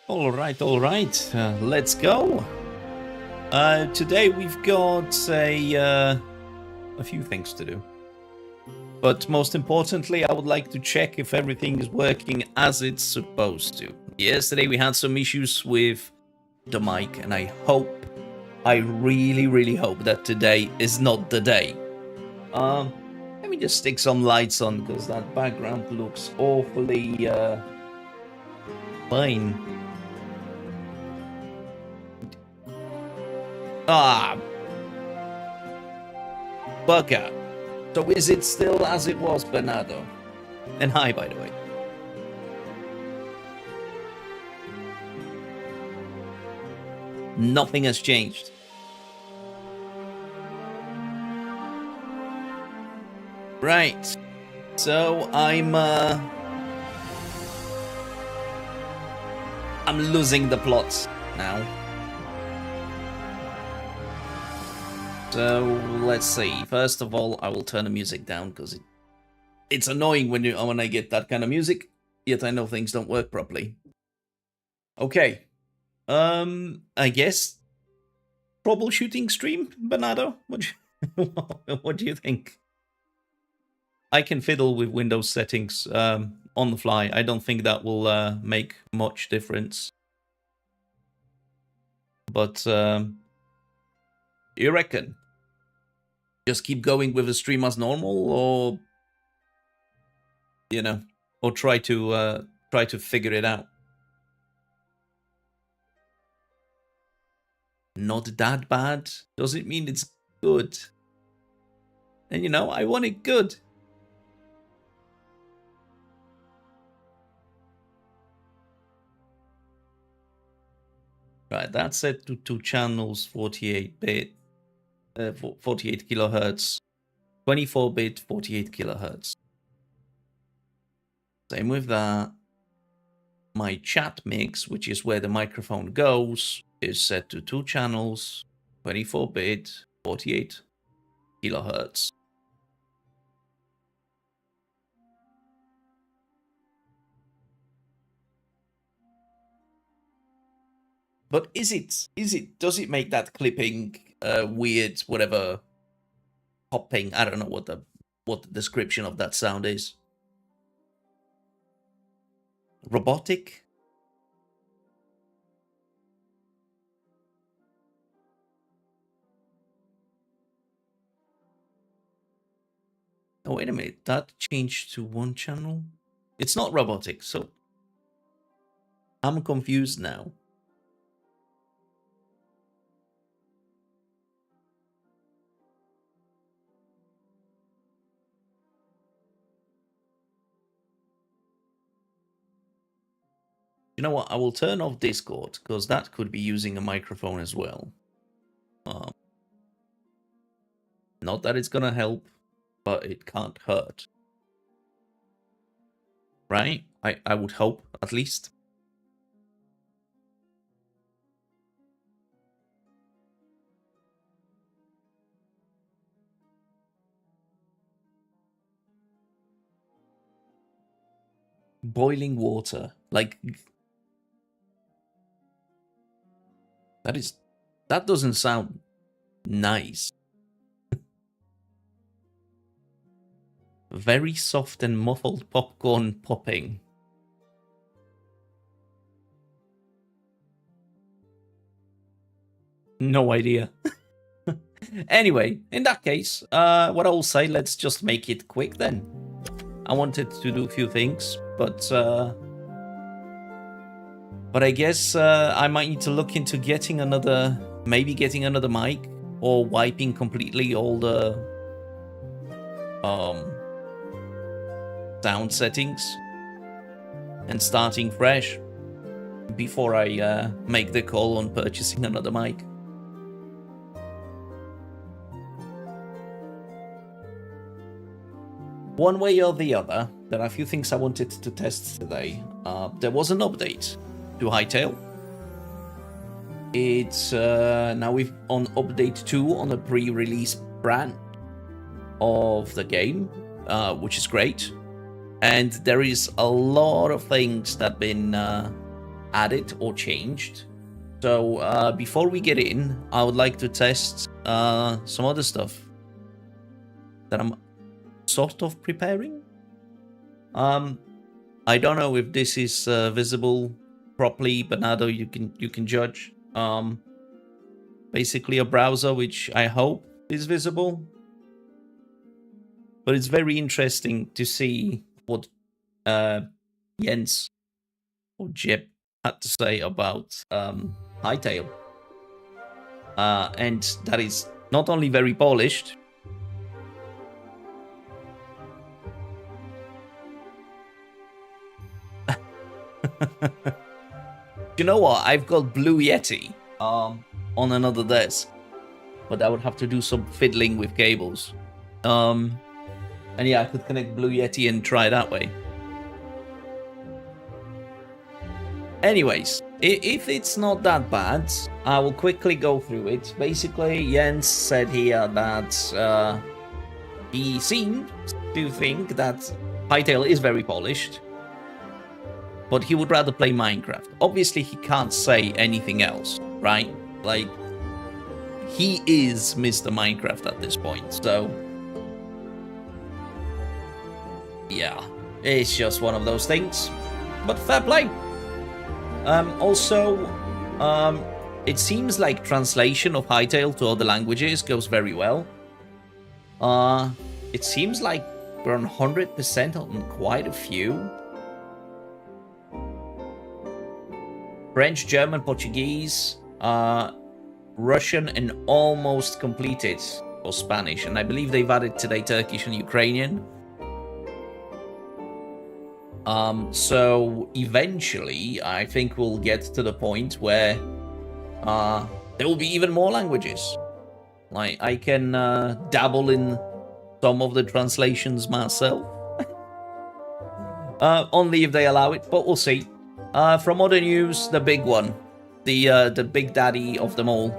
All right, let's go. Today we've got a few things to do. But most importantly, I would like to check if everything is working as it's supposed to. Yesterday we had some issues with the mic, and I really hope that today is not the day. Let me just stick some lights on, because that background looks awfully fine. Bugger. So is it still as it was, Bernardo? And hi, by the way. Nothing has changed. Right. So I'm losing the plot now. So let's see. First of all, I will turn the music down because it's annoying when I get that kind of music. Yet I know things don't work properly. Okay. I guess troubleshooting stream, Bernardo. What do you think? I can fiddle with Windows settings on the fly. I don't think that will make much difference. But you reckon? Just keep going with the stream as normal, or or try to figure it out. Not that bad doesn't mean it's good. And I want it good. Right, that's set to 2 channels, 48-bit, 48 kilohertz, 24-bit, 48 kilohertz. Same with that. My chat mix, which is where the microphone goes, is set to 2 channels, 24-bit, 48 kilohertz. But does it make that clipping weird, whatever, popping? I don't know what the description of that sound is. Robotic? Oh, wait a minute. That changed to 1 channel? It's not robotic, so I'm confused now. You know what? I will turn off Discord, because that could be using a microphone as well. Not that it's gonna help, but it can't hurt. Right? I would hope, at least. Boiling water. Like, that doesn't sound nice. Very soft and muffled popcorn popping. No idea. Anyway, in that case, what I will say, let's just make it quick then. I wanted to do a few things, but I guess I might need to look into getting another mic, or wiping completely all the sound settings and starting fresh before I make the call on purchasing another mic. One way or the other, there are a few things I wanted to test today. There was an update to Hytale. It's now we've on update 2 on the pre-release brand of the game, which is great. And there is a lot of things that have been added or changed. So before we get in, I would like to test some other stuff that I'm sort of preparing. I don't know if this is visible properly, Bernardo, you can judge. Basically a browser which I hope is visible. But it's very interesting to see what Jens or Jeb had to say about Hytale. And that is not only very polished, you know what? I've got Blue Yeti on another desk, but I would have to do some fiddling with cables. And yeah, I could connect Blue Yeti and try that way. Anyways, if it's not that bad, I will quickly go through it. Basically, Jens said here that he seemed to think that Hytale is very polished, but he would rather play Minecraft. Obviously, he can't say anything else, right? Like, he is Mr. Minecraft at this point, so yeah, it's just one of those things, but fair play. Also, it seems like translation of Hytale to other languages goes very well. It seems like we're on 100% on quite a few. French, German, Portuguese, Russian, and almost completed for Spanish. And I believe they've added today Turkish and Ukrainian. So eventually, I think we'll get to the point where there will be even more languages. Like, I can dabble in some of the translations myself. Only if they allow it, but we'll see. From other news, the big one. The big daddy of them all.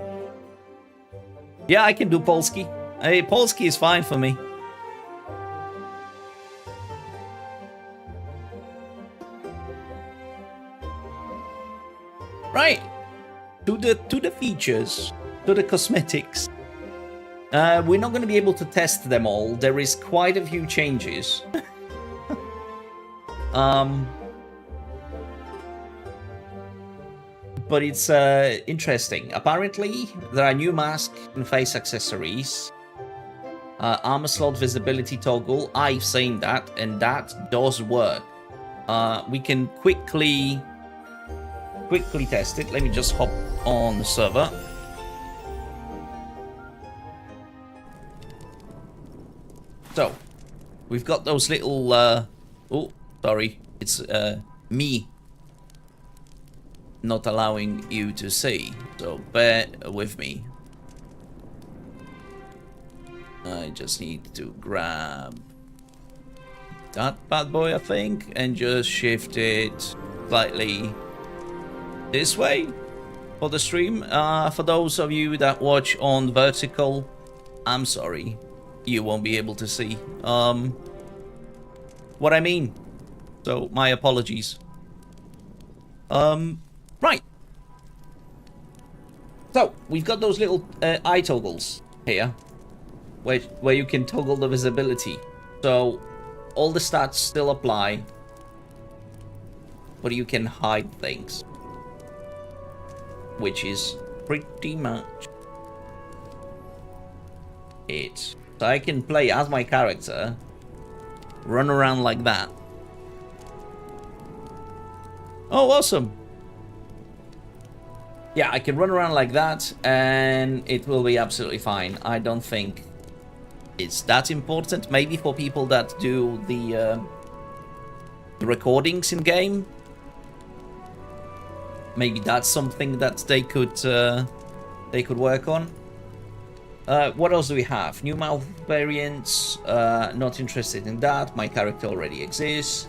Yeah, I can do Polski. Hey, Polski is fine for me. Right, to the features, to the cosmetics. We're not going to be able to test them all. There is quite a few changes. But it's interesting. Apparently, there are new mask and face accessories. Armor slot visibility toggle. I've seen that, and that does work. We can quickly test it. Let me just hop on the server. So, we've got those little, oh, sorry, it's me not allowing you to see, so bear with me. I just need to grab that bad boy, I think, and just shift it slightly this way for the stream. For those of you that watch on vertical, I'm sorry, you won't be able to see what I mean, so my apologies. Right, so we've got those little eye toggles here where you can toggle the visibility, so all the stats still apply, but you can hide things, which is pretty much it. So I can play as my character, run around like that. Oh, awesome. Yeah, I can run around like that, and it will be absolutely fine. I don't think it's that important. Maybe for people that do the recordings in game, maybe that's something that they could work on. What else do we have? New mouth variants. Not interested in that. My character already exists.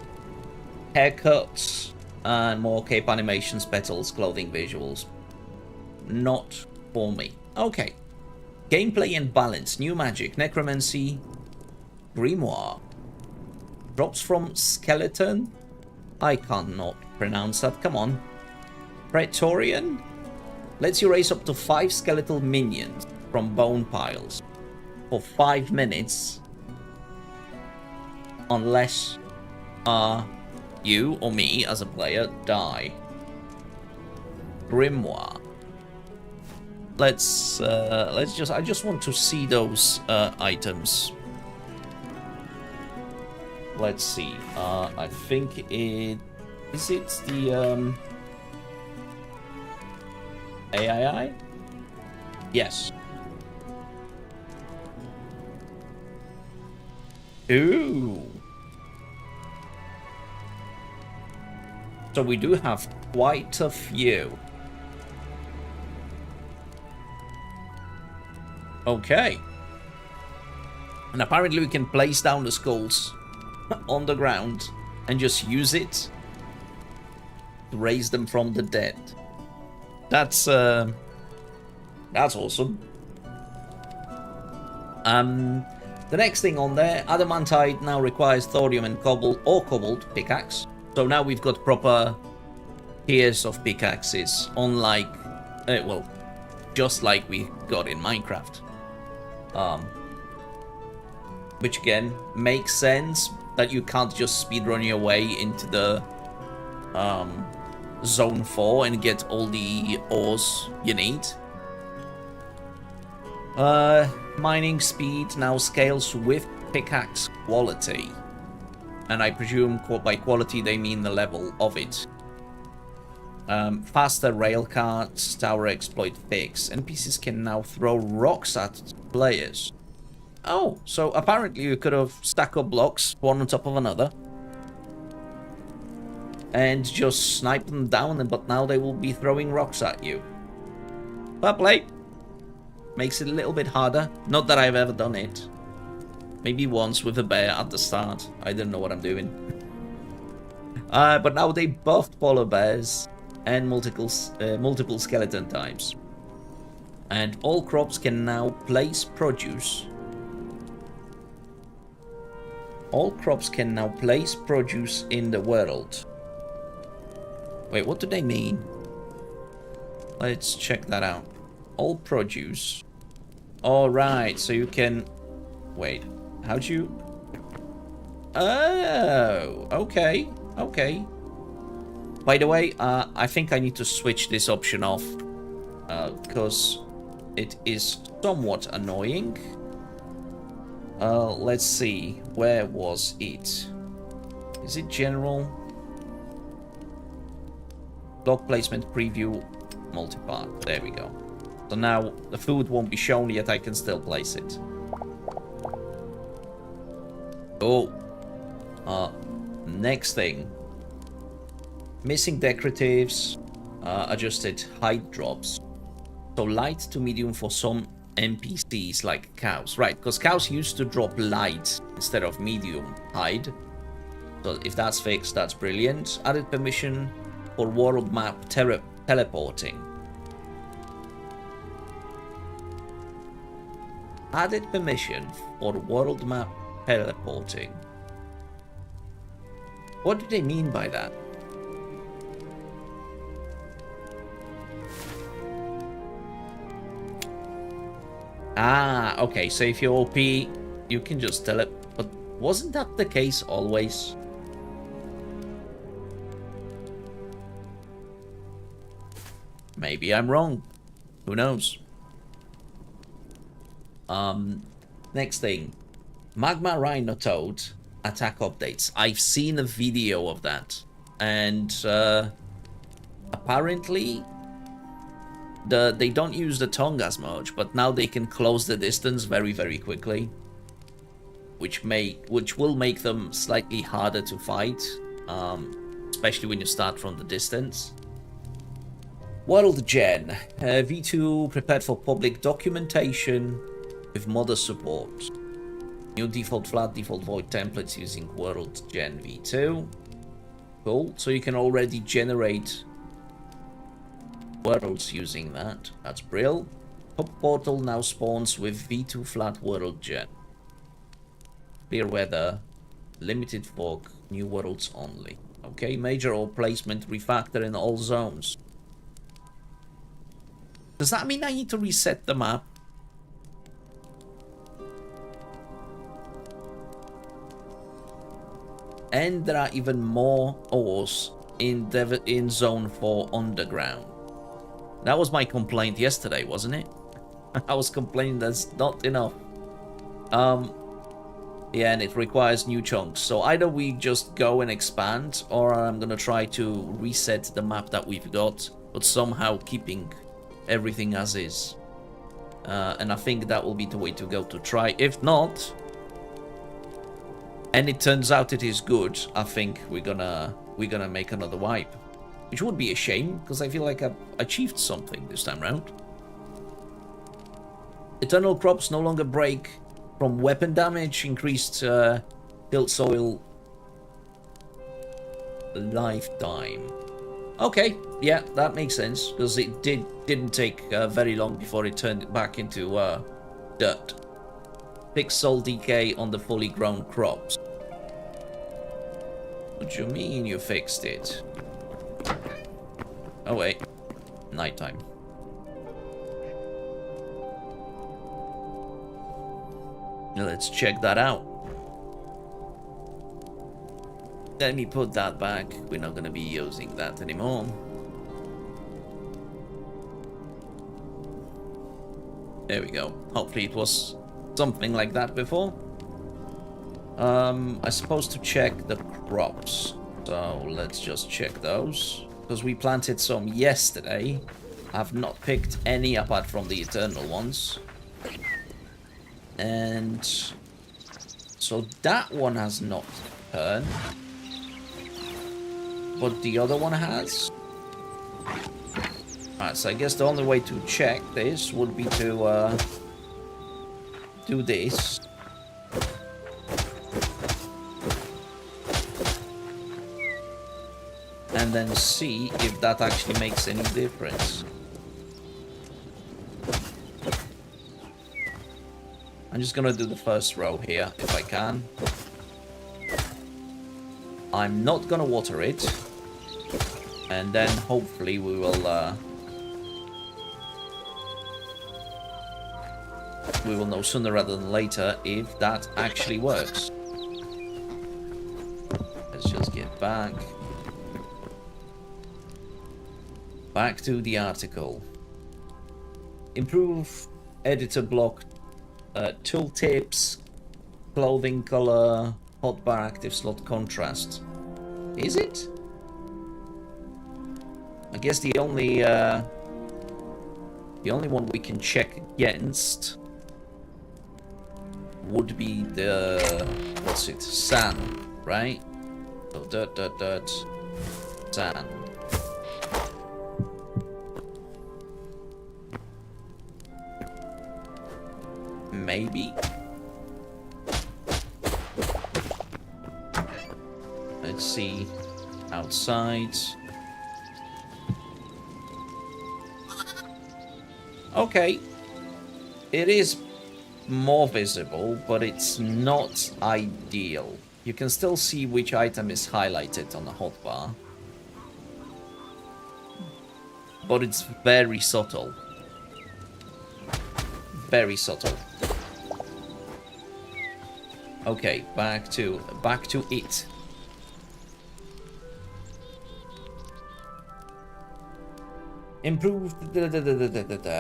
Haircuts and more cape animations, petals, clothing visuals. Not for me. Okay. Gameplay and balance. New magic. Necromancy. Grimoire. Drops from skeleton. I can't not pronounce that. Come on. Praetorian lets you raise up to 5 skeletal minions from bone piles for 5 minutes. Unless you or me as a player die. Grimoire. I just want to see those items. Let's see. I think it is the AII? Yes. Ooh. So we do have quite a few. Okay. And apparently we can place down the skulls on the ground and just use it to raise them from the dead. That's awesome. The next thing on there, adamantite now requires thorium and cobalt pickaxe. So now we've got proper tiers of pickaxes, unlike, well, just like we got in Minecraft. Which again makes sense that you can't just speedrun your way into the Zone 4 and get all the ores you need. Mining speed now scales with pickaxe quality. And I presume by quality they mean the level of it. Faster rail carts, tower exploit fix. NPCs can now throw rocks at players. Oh, so apparently you could have stacked up blocks, one on top of another. And just snipe them down, but now they will be throwing rocks at you. Fair play. Makes it a little bit harder. Not that I've ever done it. Maybe once with a bear at the start. I didn't know what I'm doing. But now they buffed polar bears and multiple skeleton types. And all crops can now place produce. All crops can now place produce in the world. Wait, what do they mean? Let's check that out. All produce. Alright, so you can... Wait, how'd you... Oh, okay, okay. By the way, I think I need to switch this option off. Because it is somewhat annoying. Let's see. Where was it? Is it general? Block placement preview multipart. There we go. So now the food won't be shown yet. I can still place it. Oh. Next thing. Missing decoratives. Adjusted height drops. So light to medium for some NPCs like cows. Right, because cows used to drop light instead of medium height. So if that's fixed, that's brilliant. Added permission for world map teleporting. Added permission for world map teleporting. What do they mean by that? Ah, okay, so if you're OP, you can just tell it. But wasn't that the case always? Maybe I'm wrong. Who knows? Next thing. Magma Rhino Toad attack updates. I've seen a video of that. And apparently they don't use the tongue as much, but now they can close the distance very, very quickly. Which will make them slightly harder to fight. Especially when you start from the distance. World Gen. V2 prepared for public documentation with modder support. New default flat, default void templates using World Gen V2. Cool. So you can already generate worlds using that. That's brilliant. Hub portal now spawns with V2 flat World Gen. Clear weather, limited fog, new worlds only. Okay, major ore placement refactor in all zones. Does that mean I need to reset the map? And there are even more ores in Zone 4 underground. That was my complaint yesterday, wasn't it? I was complaining that's not enough. Yeah, and it requires new chunks. So either we just go and expand, or I'm gonna try to reset the map that we've got, but somehow keeping everything as is. And I think that will be the way to go to try. If not, and it turns out it is good, I think we're gonna make another wipe, which would be a shame because I feel like I've achieved something this time round. Eternal crops no longer break from weapon damage, increased tilt soil lifetime. Okay, yeah, that makes sense because it didn't take very long before it turned it back into dirt. Fixed soul decay on the fully grown crops. What do you mean you fixed it? Oh wait, nighttime. Let's check that out. Let me put that back. We're not going to be using that anymore. There we go. Hopefully it was something like that before. I'm supposed to check the crops. So let's just check those. Because we planted some yesterday. I've not picked any apart from the eternal ones. And so that one has not turned, but the other one has. Alright, so I guess the only way to check this would be to do this. And then see if that actually makes any difference. I'm just gonna do the first row here, if I can. I'm not gonna water it. And then hopefully we will know sooner rather than later if that actually works. Let's just get back. Back to the article. Improve editor block. Tooltips, clothing color, hotbar active slot contrast. Is it? I guess the only one we can check against would be the sand, right? So dirt, sand. Maybe. Let's see. Outside. Okay. It is more visible, but it's not ideal. You can still see which item is highlighted on the hotbar. But it's very subtle. Very subtle. Okay, back to it. Improved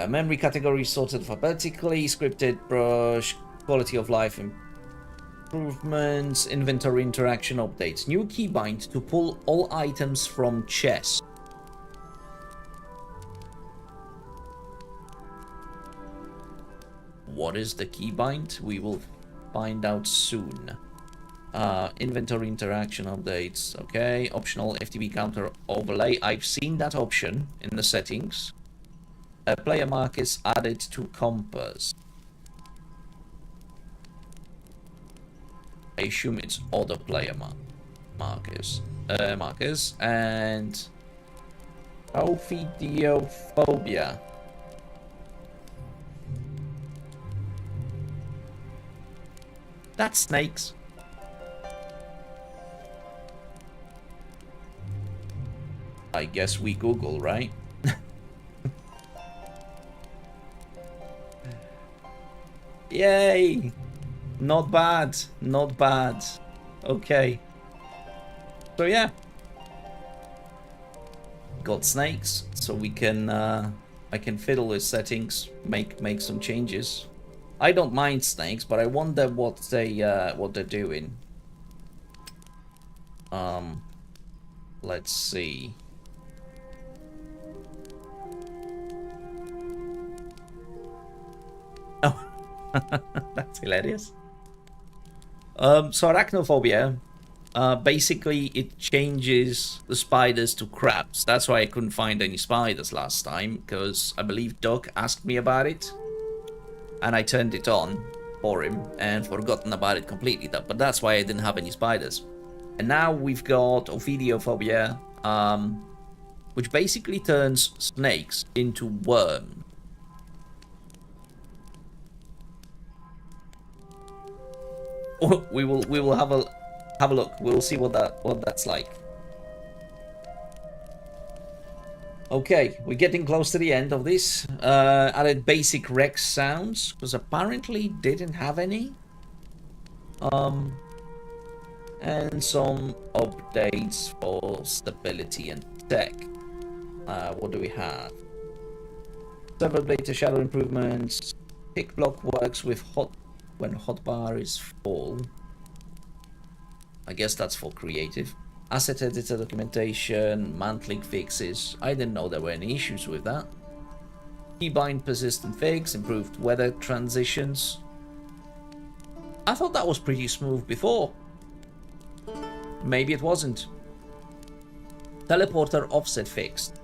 memory category sorted alphabetically, scripted brush, quality of life improvements, inventory interaction updates, new keybind to pull all items from chest. What is the keybind? We will find out soon. Inventory interaction updates. Okay. Optional FTB counter overlay. I've seen that option in the settings. Player markers added to compass. I assume it's other player markers. And Ophidiophobia. That's snakes. I guess we Google, right? Yay! Not bad. Not bad. Okay. So yeah. Got snakes, so we can I can fiddle with settings, make some changes. I don't mind snakes, but I wonder what they're doing. Let's see. Oh, that's hilarious. So arachnophobia, basically it changes the spiders to crabs. That's why I couldn't find any spiders last time, because I believe Doc asked me about it, and I turned it on for him and forgotten about it completely. But that's why I didn't have any spiders. And now we've got ophidiophobia, which basically turns snakes into worms. We will have a look. We'll see what that's like. Okay, we're getting close to the end of this. Added basic Rex sounds, because apparently didn't have any. And some updates for stability and tech. What do we have? Several data shadow improvements. Pick block works with when hotbar is full. I guess that's for creative. Asset editor documentation, mantling fixes. I didn't know there were any issues with that. Keybind persistent fix, improved weather transitions. I thought that was pretty smooth before. Maybe it wasn't. Teleporter offset fixed.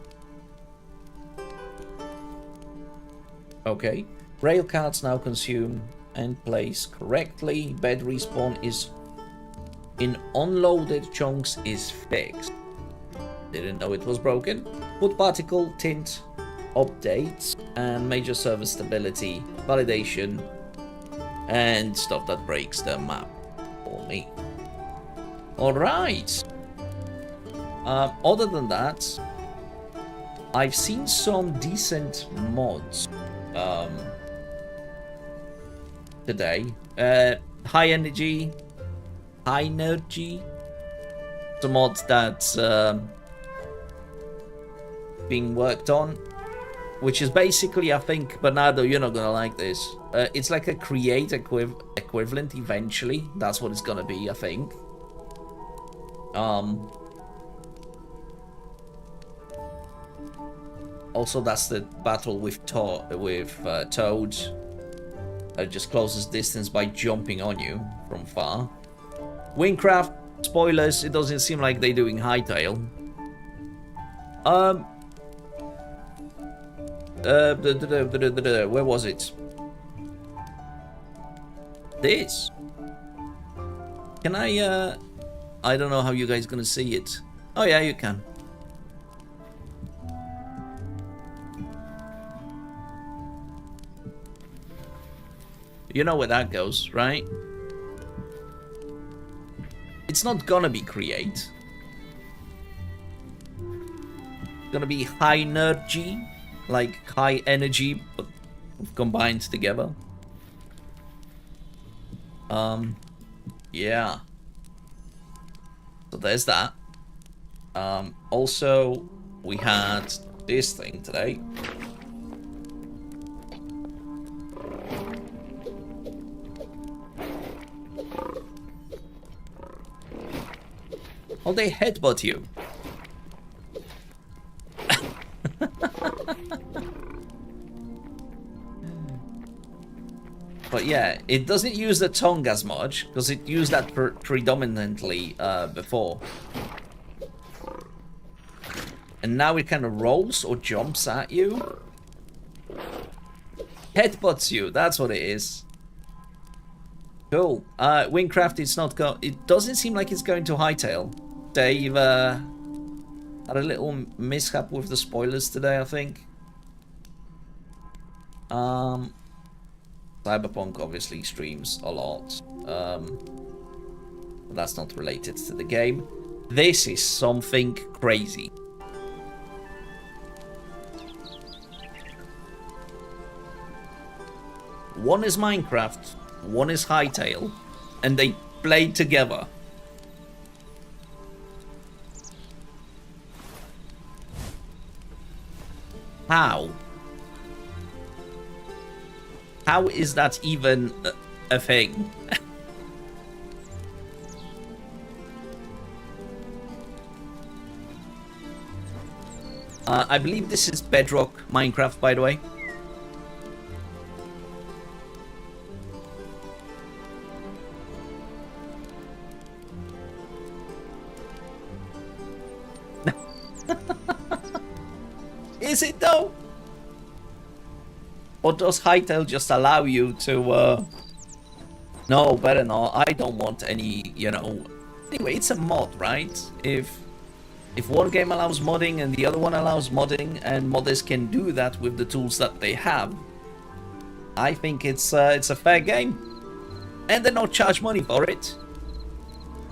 Okay. Rail cards now consume and place correctly. Bed respawn is in unloaded chunks is fixed. Didn't know it was broken. Foot particle tint updates and major server stability validation and stuff that breaks the map for me. Alright. Other than that, I've seen some decent mods today. High energy. Some mods that's being worked on, which is basically, I think, Bernardo, you're not gonna like this. It's like a create equivalent eventually. That's what it's gonna be, I think. Also, that's the battle with Toad. It just closes distance by jumping on you from far. Wingcraft, spoilers, it doesn't seem like they're doing Hytale. Where was it? This. Can I don't know how you guys gonna see it. Oh yeah, you can. You know where that goes, right? It's not gonna be create. It's gonna be high energy, like high energy, but combined together. Yeah. So there's that. Also, we had this thing today. Oh, they headbutt you. But yeah, it doesn't use the tongue as much, because it used that predominantly before. And now it kind of rolls or jumps at you. Headbutts you, that's what it is. Cool. Wingcraft, it's not it doesn't seem like it's going to Hytale. They've had a little mishap with the spoilers today, I think. Cyberpunk obviously streams a lot. But that's not related to the game. This is something crazy. One is Minecraft, one is Hytale, and they play together. How? How is that even a thing? I believe this is Bedrock Minecraft, by the way. Is it though? Or does Hytale just allow you to, no, better not. I don't want any, you know... Anyway, it's a mod, right? If one game allows modding and the other one allows modding, and modders can do that with the tools that they have, I think it's a fair game. And they not charge money for it.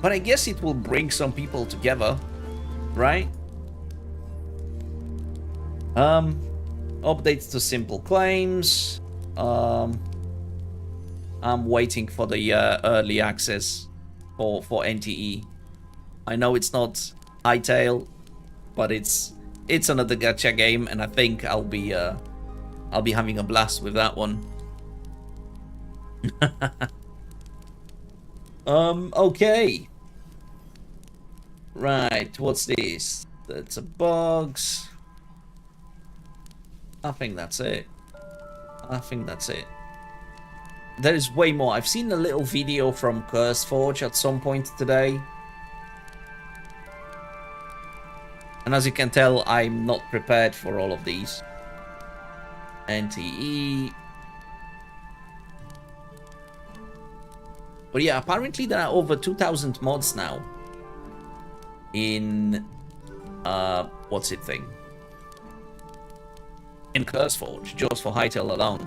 But I guess it will bring some people together, right? Updates to simple claims. I'm waiting for the early access for NTE. I know it's not Hytale, but it's another gacha game, and I think I'll be having a blast with that one. Okay. Right, what's this? That's a bugs. I think that's it. There is way more. I've seen a little video from CurseForge at some point today. And as you can tell, I'm not prepared for all of these. NTE. But yeah, apparently there are over 2,000 mods now. In... what's it thing? In CurseForge, just for Hytale alone.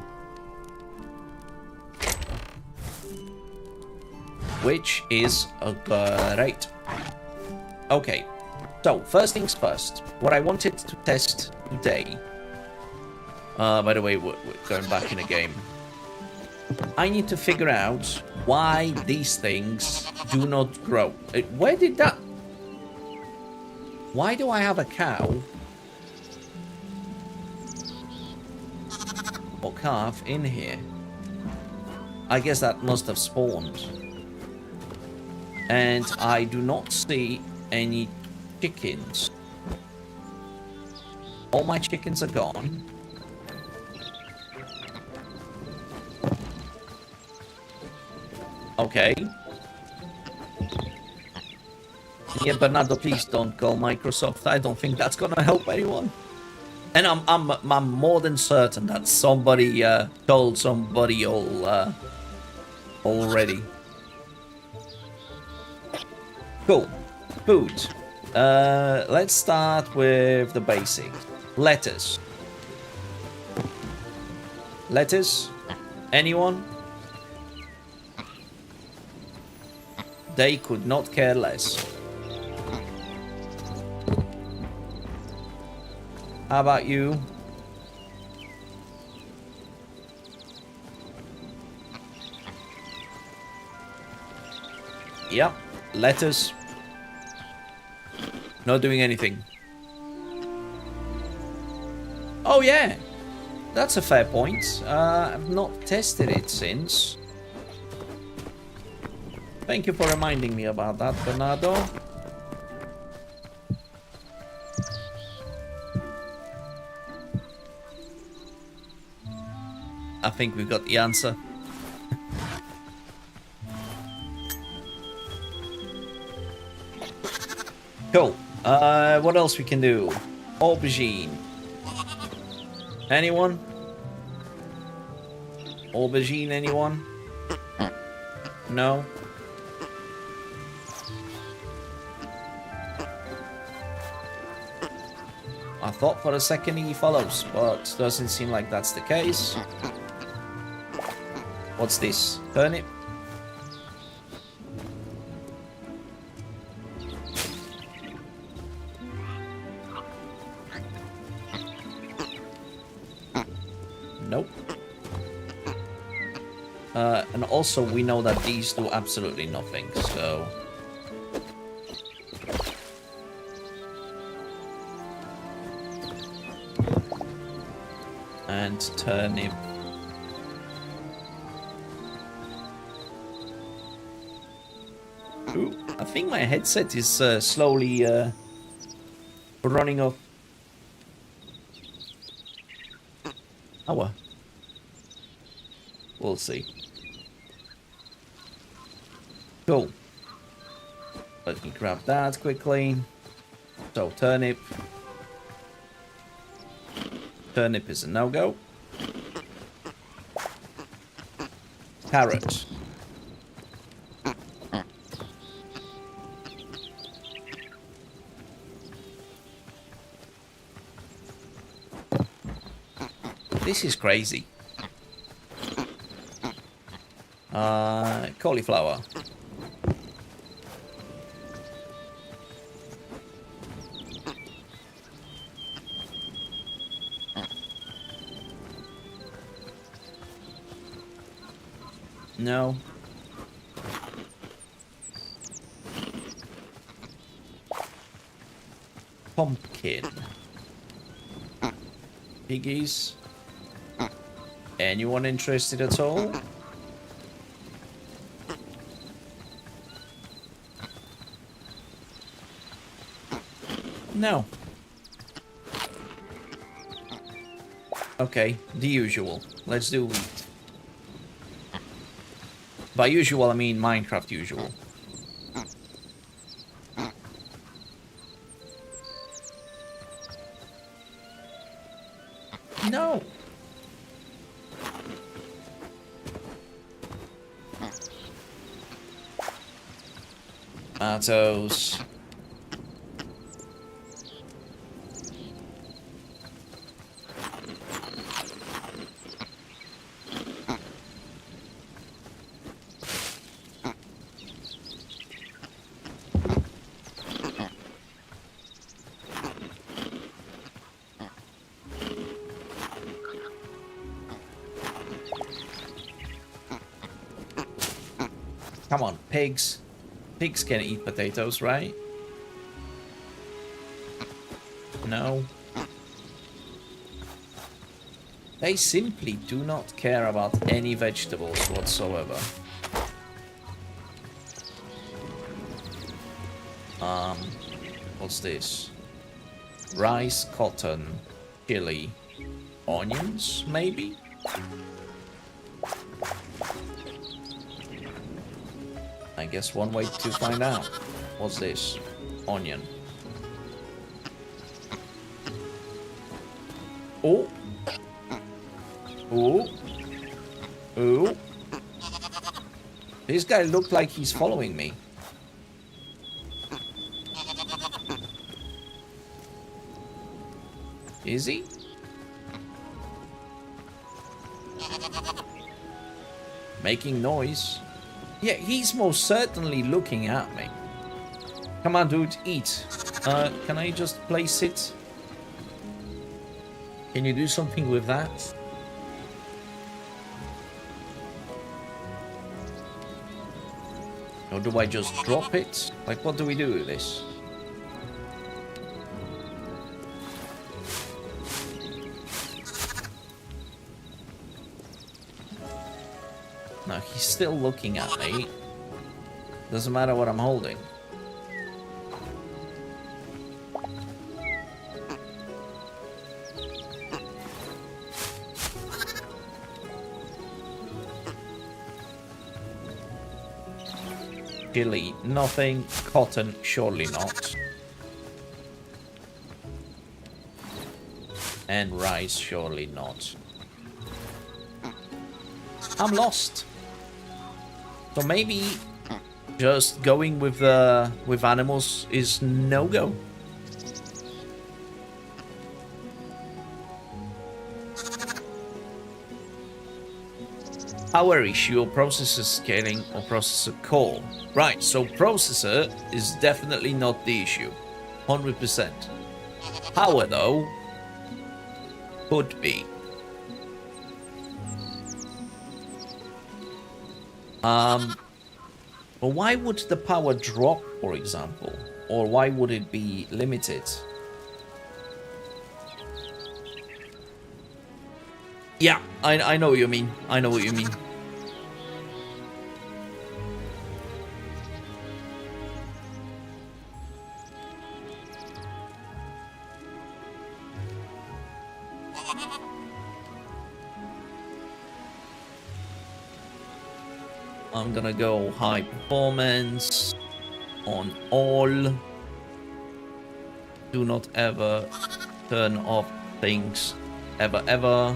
Which is great. Okay, so first things first. What I wanted to test today... by the way, we're going back in a game. I need to figure out why these things do not grow. Where did that... Why do I have a cow... or calf in here? I guess that must have spawned. And I do not see any chickens. All my chickens are gone. Okay. Yeah, Bernardo, please don't call Microsoft. I don't think that's gonna help anyone. And I'm more than certain that somebody told somebody already. Cool. Food. Let's start with the basics. Lettuce. Lettuce? Anyone? They could not care less. How about you? Yep, lettuce. Not doing anything. Oh yeah, that's a fair point. I've not tested it since. Thank you for reminding me about that, Bernardo. I think we've got the answer. Cool. What else we can do? Aubergine. Anyone? Aubergine, anyone? No? I thought for a second he follows, but doesn't seem like that's the case. What's this? Turnip? Nope. And also, we know that these do absolutely nothing, so... And turnip. Ooh, I think my headset is slowly running off. Power. We'll see. Cool. Let me grab that quickly. So, turnip. Turnip is a no-go. Carrot. This is crazy. Cauliflower. No. Pumpkin. Piggies. Anyone interested at all? No. Okay, the usual. Let's do wheat. By usual, I mean Minecraft usual. No. Tomatoes. Come on, pigs. Pigs can eat potatoes, right? No. They simply do not care about any vegetables whatsoever. What's this? Rice, cotton, chili, onions, maybe? I guess one way to find out. What's this? Onion. Oh. Oh. Oh. This guy looked like he's following me. Is he? Making noise. Yeah, he's most certainly looking at me. Come on, dude, eat. Can I just place it? Can you do something with that? Or do I just drop it? Like, what do we do with this? No, he's still looking at me. Doesn't matter what I'm holding. Chili, nothing. Cotton, surely not. And rice, surely not. I'm lost. So maybe just going with animals is no-go. Power issue or processor scaling or processor core. Right, so processor is definitely not the issue. 100%. Power though could be. But why would the power drop, for example? Or why would it be limited? Yeah, I know what you mean. I know what you mean. I'm gonna go high performance on all. Do not ever turn off things. Ever, ever.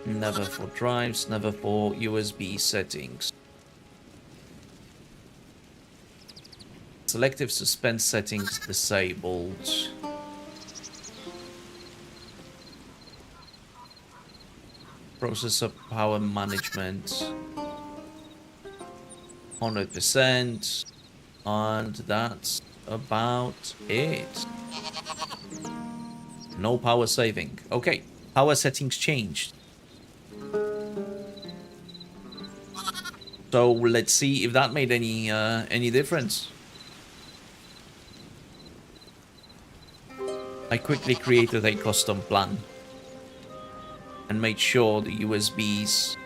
Never for drives, never for USB settings. Selective suspend settings disabled. Processor power management 100%, and that's about it. No power saving. Okay, power settings changed. So let's see if that made any difference. I quickly created a custom plan and made sure the USBs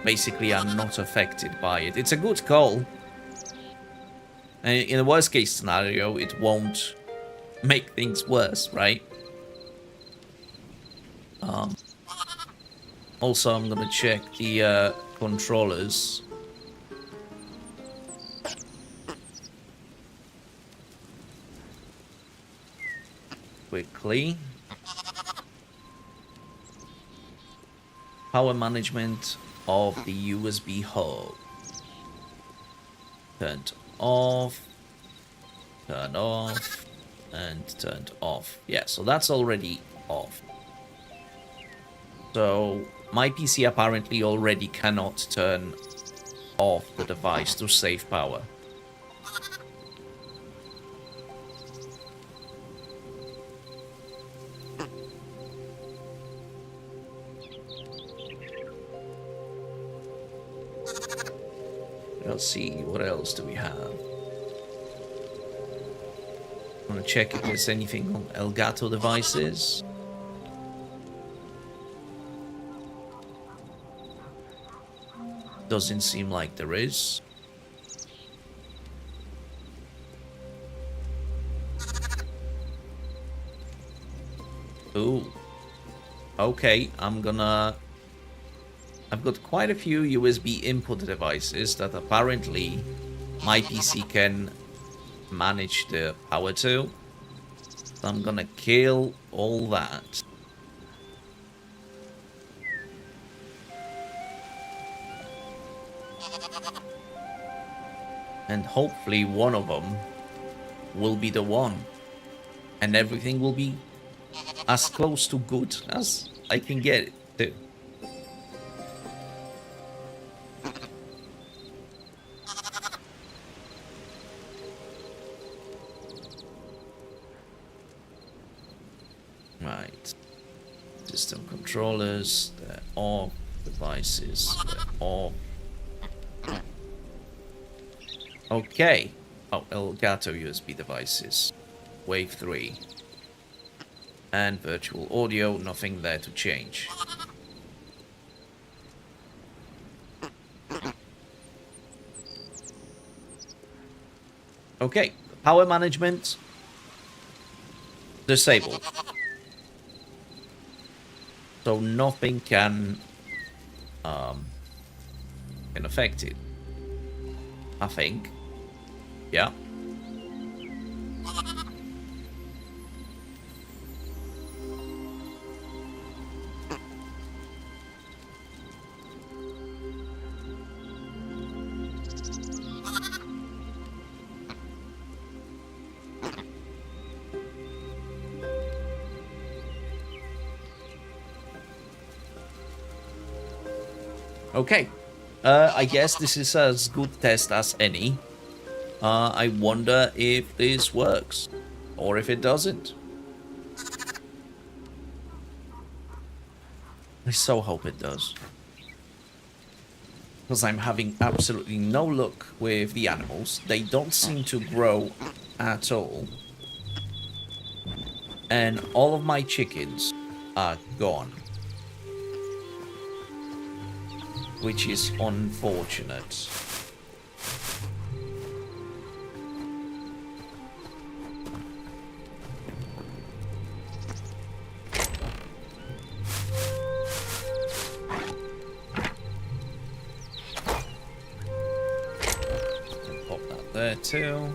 basically are not affected by it. It's a good call. And in the worst case scenario, it won't make things worse, right? Also, I'm gonna check the controllers. Quickly. Power management of the USB hub. Turned off, turned off, and turned off. Yeah, so that's already off. So my PC apparently already cannot turn off the device to save power. Let's see, what else do we have? I'm gonna check if there's anything on Elgato devices. Doesn't seem like there is. Ooh. Okay, I've got quite a few USB input devices that apparently my PC can manage the power to. So I'm gonna kill all that. And hopefully one of them will be the one. And everything will be as close to good as I can get it to. Right. System controllers, they're off. Devices, they're off. Okay. Oh, Elgato USB devices. Wave 3. And virtual audio, nothing there to change. Okay, power management disabled. So nothing can affect it. I think. Yeah. Okay. I guess this is as good test as any. I wonder if this works. Or if it doesn't. I so hope it does. Because I'm having absolutely no luck with the animals. They don't seem to grow at all. And all of my chickens are gone. Which is unfortunate. Pop that there too.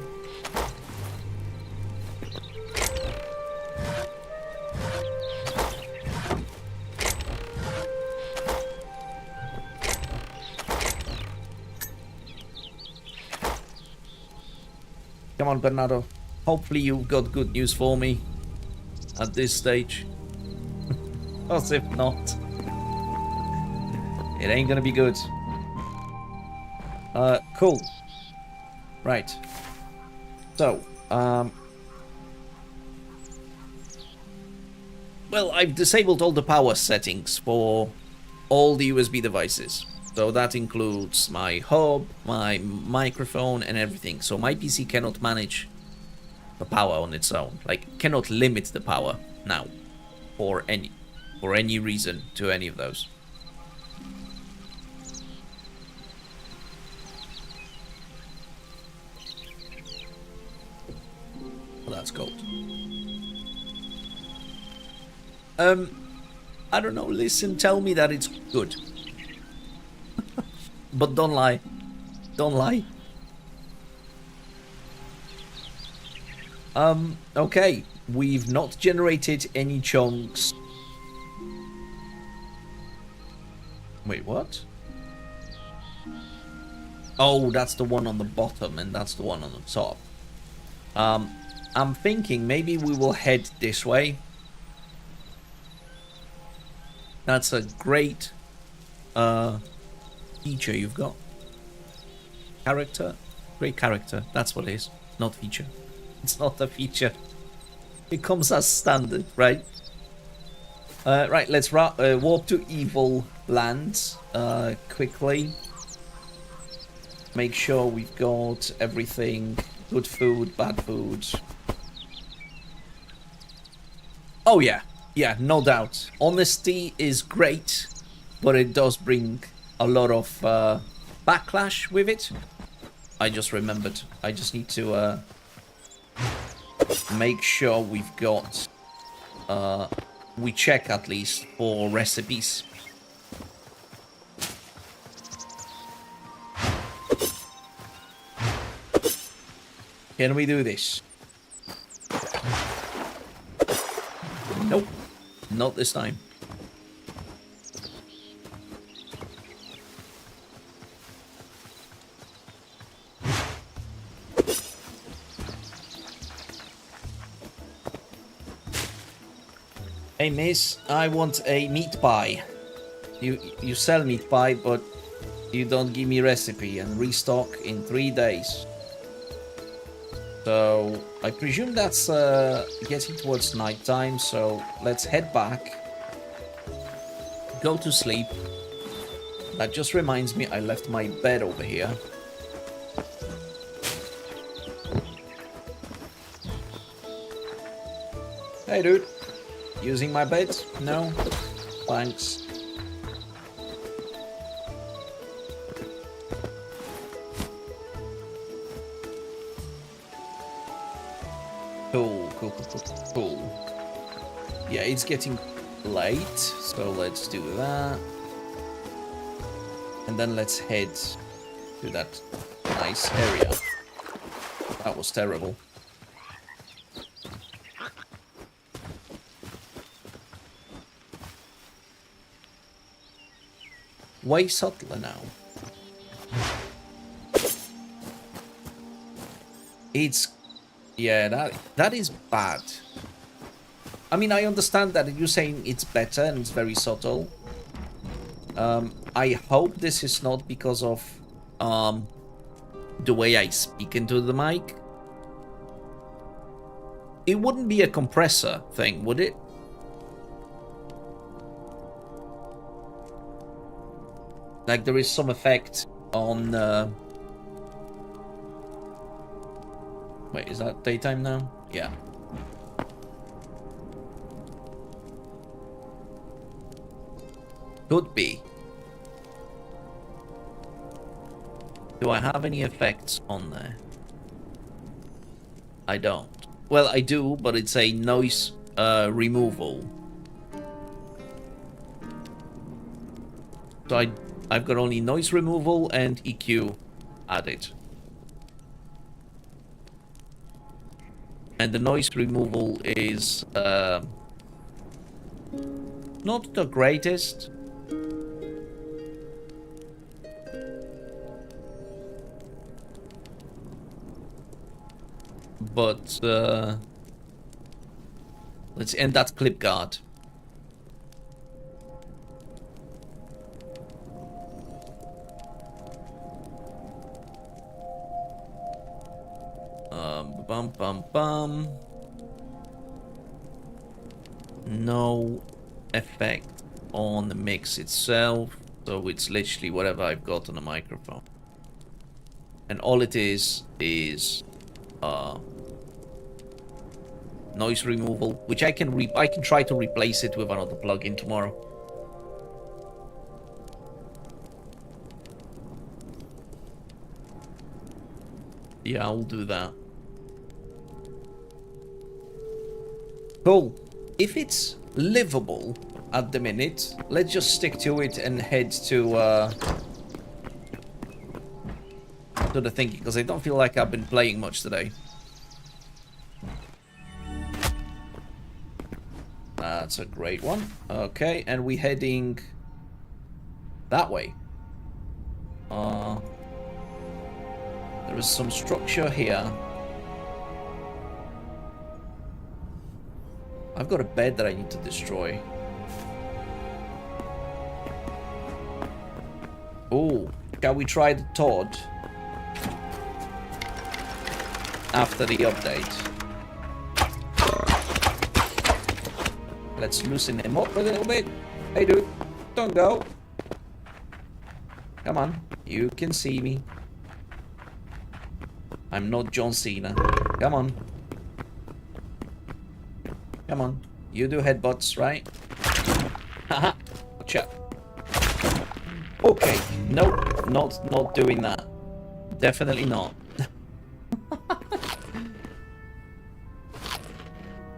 Come on, Bernardo. Hopefully you've got good news for me at this stage. Because if not, it ain't gonna be good. Cool. Right. So, well, I've disabled all the power settings for all the USB devices. So that includes my hub, my microphone, and everything. So my PC cannot manage the power on its own. Like, cannot limit the power now for any reason to any of those. Well, that's gold. I don't know. Listen, tell me that it's good. But don't lie. Don't lie. Okay. We've not generated any chunks. Wait, what? Oh, that's the one on the bottom and that's the one on the top. I'm thinking maybe we will head this way. That's a great feature you've got. Character? Great character. That's what it is. Not feature. It's not a feature. It comes as standard, right? Right, let's warp to Evil Lands quickly. Make sure we've got everything. Good food, bad food. Oh yeah. Yeah, no doubt. Honesty is great, but it does bring a lot of backlash with it. I just remembered. I just need to make sure we've got... we check at least for recipes. Can we do this? Nope. Not this time. Hey miss, I want a meat pie. You sell meat pie, but you don't give me recipe and restock in 3 days. So I presume that's getting towards night time, so let's head back. Go to sleep. That just reminds me I left my bed over here. Hey dude, using my bed? No? Thanks. Cool. Yeah, it's getting late, so let's do that. And then let's head to that nice area. That was terrible. Way subtler now. It's... yeah, that is bad. I mean, I understand that you're saying it's better and it's very subtle. I hope this is not because of the way I speak into the mic. It wouldn't be a compressor thing, would it? Like there is some effect on... Wait, is that daytime now? Yeah. Could be. Do I have any effects on there? I don't. Well, I do, but it's a noise removal. So I've got only noise removal and EQ added. And the noise removal is not the greatest. But let's end that clip guard. Bum bum bum. No effect on the mix itself, so it's literally whatever I've got on the microphone, and all it is noise removal, which I can try to replace it with another plugin tomorrow. Yeah, I'll do that. Cool. If it's livable at the minute, let's just stick to it and head to the thing, because I don't feel like I've been playing much today. That's a great one. Okay, and we're heading that way. There is some structure here. I've got a bed that I need to destroy. Oh, shall we try the Todd after the update? Let's loosen him up a little bit. Hey dude, don't go. Come on, you can see me. I'm not John Cena. Come on. Come on. You do headbutts, right? Haha. Watch out. Okay. Nope. Not doing that. Definitely not.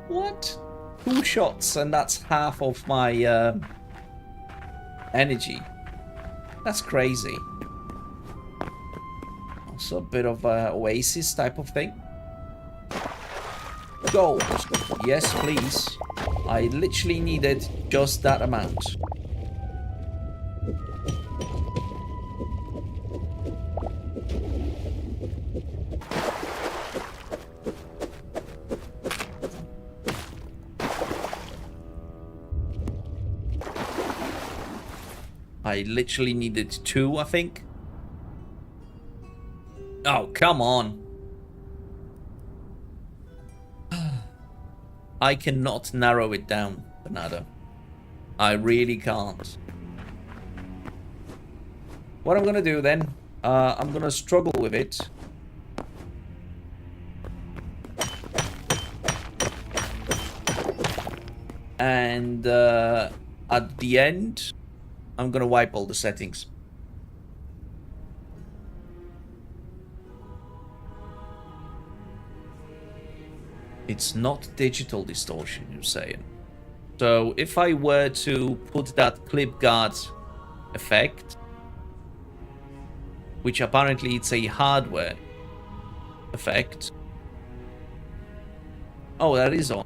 What? 2 shots and that's half of my energy. That's crazy. Also a bit of Oasis type of thing. Go. Yes, please. I literally needed just that amount. I literally needed 2, I think. Oh, come on. I cannot narrow it down, Bernardo. I really can't. What I'm gonna do then, I'm gonna struggle with it. And at the end, I'm gonna wipe all the settings. It's not digital distortion, you're saying. So if I were to put that clip guard effect, which apparently it's a hardware effect. Oh, that is on.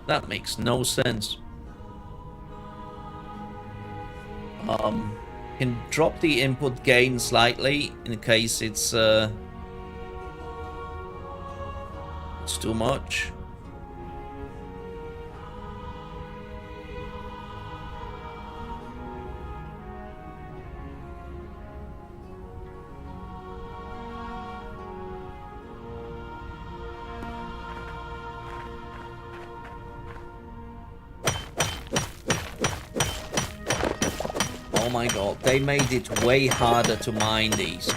That makes no sense. Can drop the input gain slightly in case it's too much. my god, they made it way harder to mine these.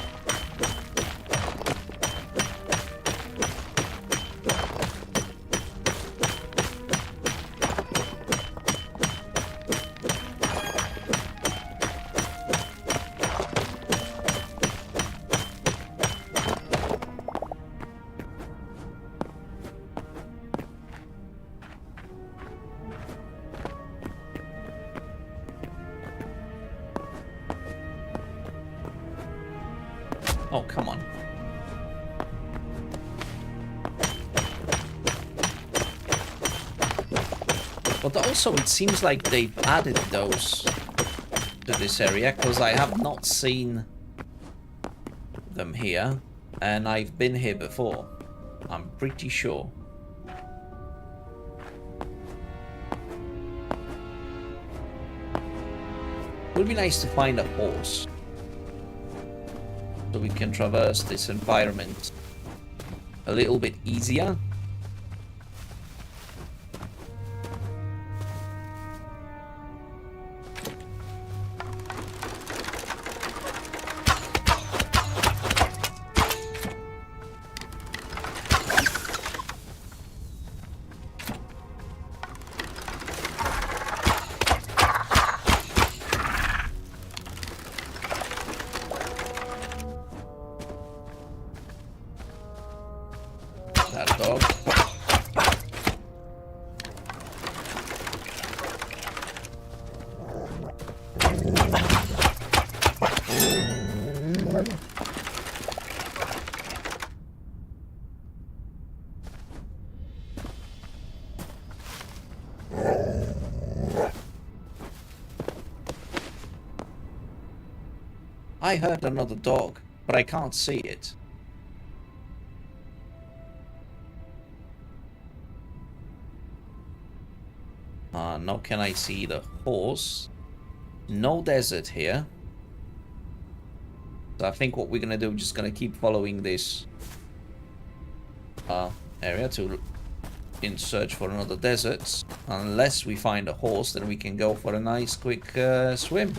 Oh, come on. But also, it seems like they've added those to this area, because I have not seen them here, and I've been here before. I'm pretty sure. It would be nice to find a horse, so we can traverse this environment a little bit easier. That dog. I heard another dog, but I can't see it. Now can I see the horse? No desert here. So I think what we're gonna do, just gonna keep following this area in search for another desert. Unless we find a horse, then we can go for a nice quick swim.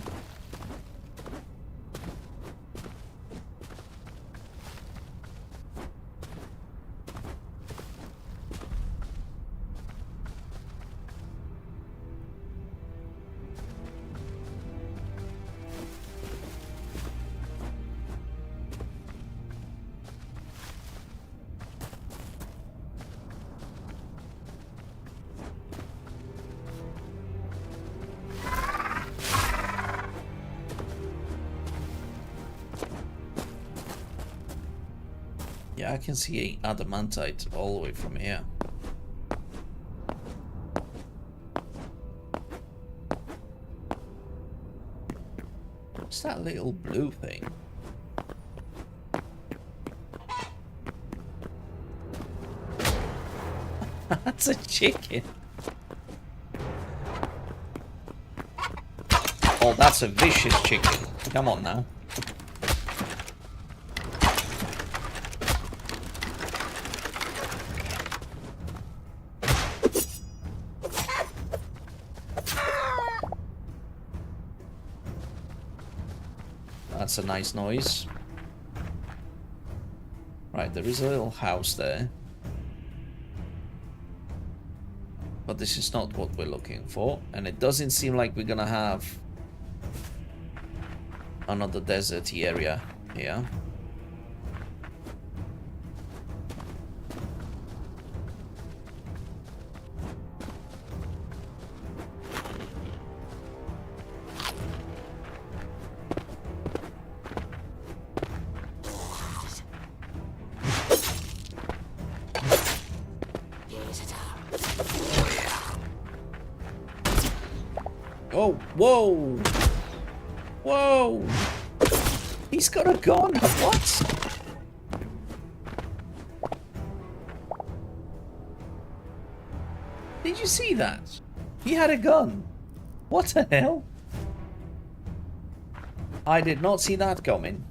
Yeah, I can see adamantite all the way from here. What's that little blue thing? That's a chicken. Oh, that's a vicious chicken. Come on now. That's a nice noise. Right, there is a little house there. But this is not what we're looking for. And it doesn't seem like we're gonna have another deserty area here. Oh, whoa! Whoa! He's got a gun! What? Did you see that? He had a gun. What the hell? I did not see that coming.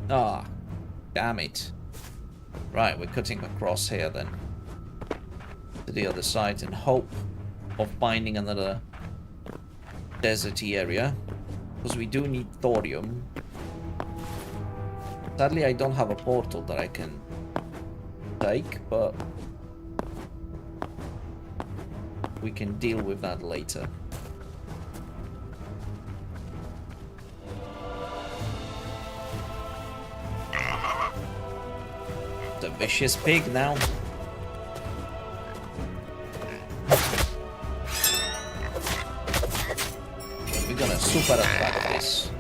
Ah, damn it. Right, we're cutting across here then. To the other side and hope of finding another deserty area. Because we do need thorium. Sadly, I don't have a portal that I can take, but we can deal with that later. The vicious pig now. We're gonna super attack this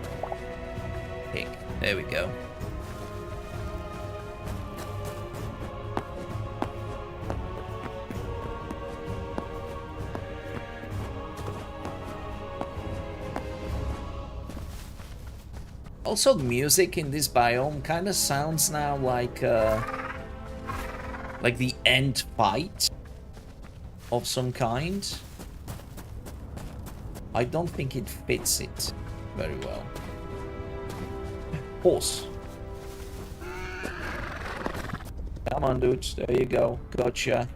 pig. There we go. Also, the music in this biome kind of sounds now like the end fight of some kind. I don't think it fits it very well. Horse. Come on, dude. There you go. Gotcha.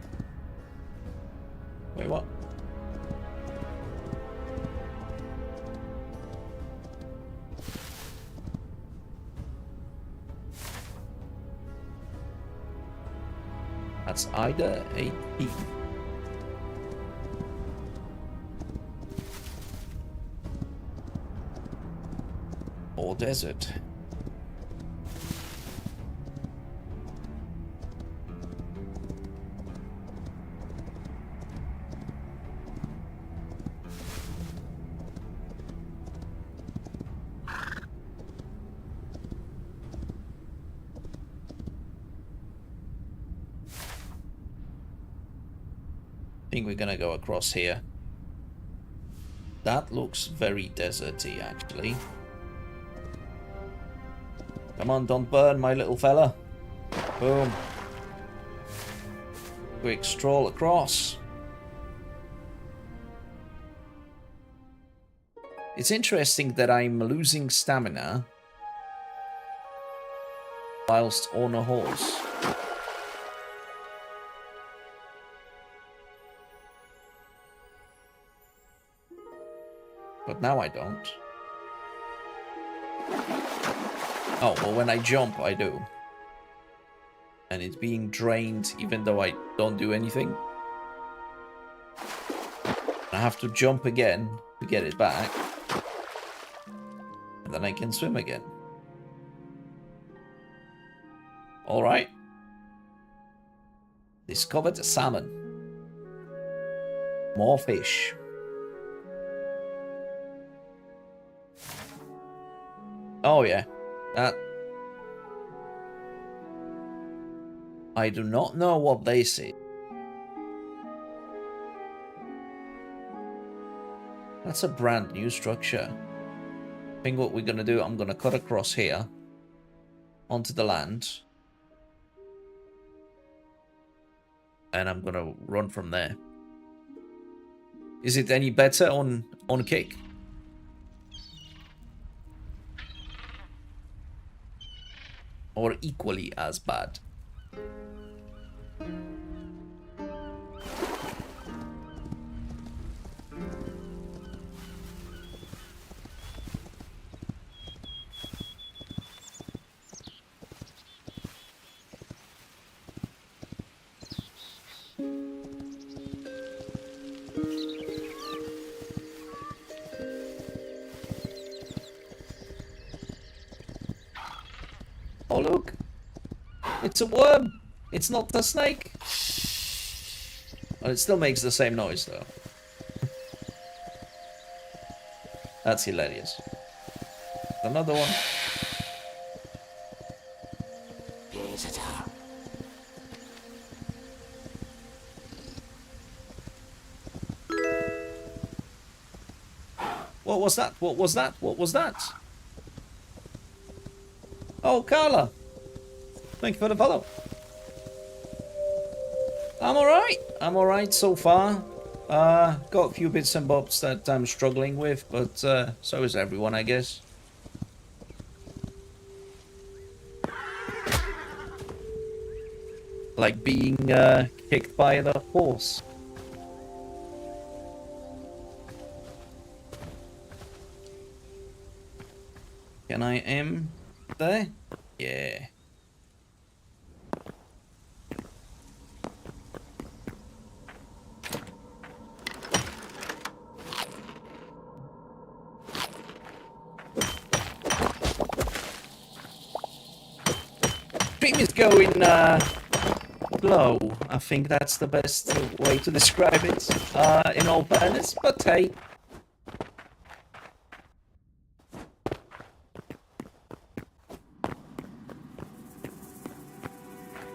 Wait, what? That's either a thief or desert. I think we're gonna go across here. That looks very deserty, actually. Come on, don't burn, my little fella. Boom. Quick stroll across. It's interesting that I'm losing stamina whilst on a horse. But now I don't. Oh, well, when I jump, I do. And it's being drained even though I don't do anything. I have to jump again to get it back. And then I can swim again. Alright. Discovered a salmon. More fish. Oh yeah, that... I do not know what they see. That's a brand new structure. I think what we're gonna do, I'm gonna cut across here onto the land. And I'm gonna run from there. Is it any better on kick? Or equally as bad? Oh look, it's a worm. It's not a snake. Well, it still makes the same noise though. That's hilarious. Another one. What was that? What was that? What was that? Oh, Carla. Thank you for the follow. I'm alright. I'm alright so far. Got a few bits and bobs that I'm struggling with, but so is everyone, I guess. Like being kicked by the horse. Can I aim there? Yeah. Stream is going low. I think that's the best way to describe it, in all fairness, but hey.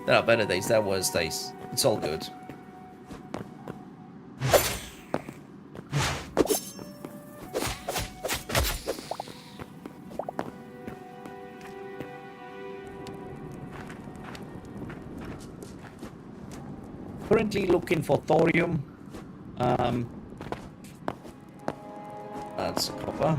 There are better days, there are worse days. It's all good. Currently looking for thorium. That's copper.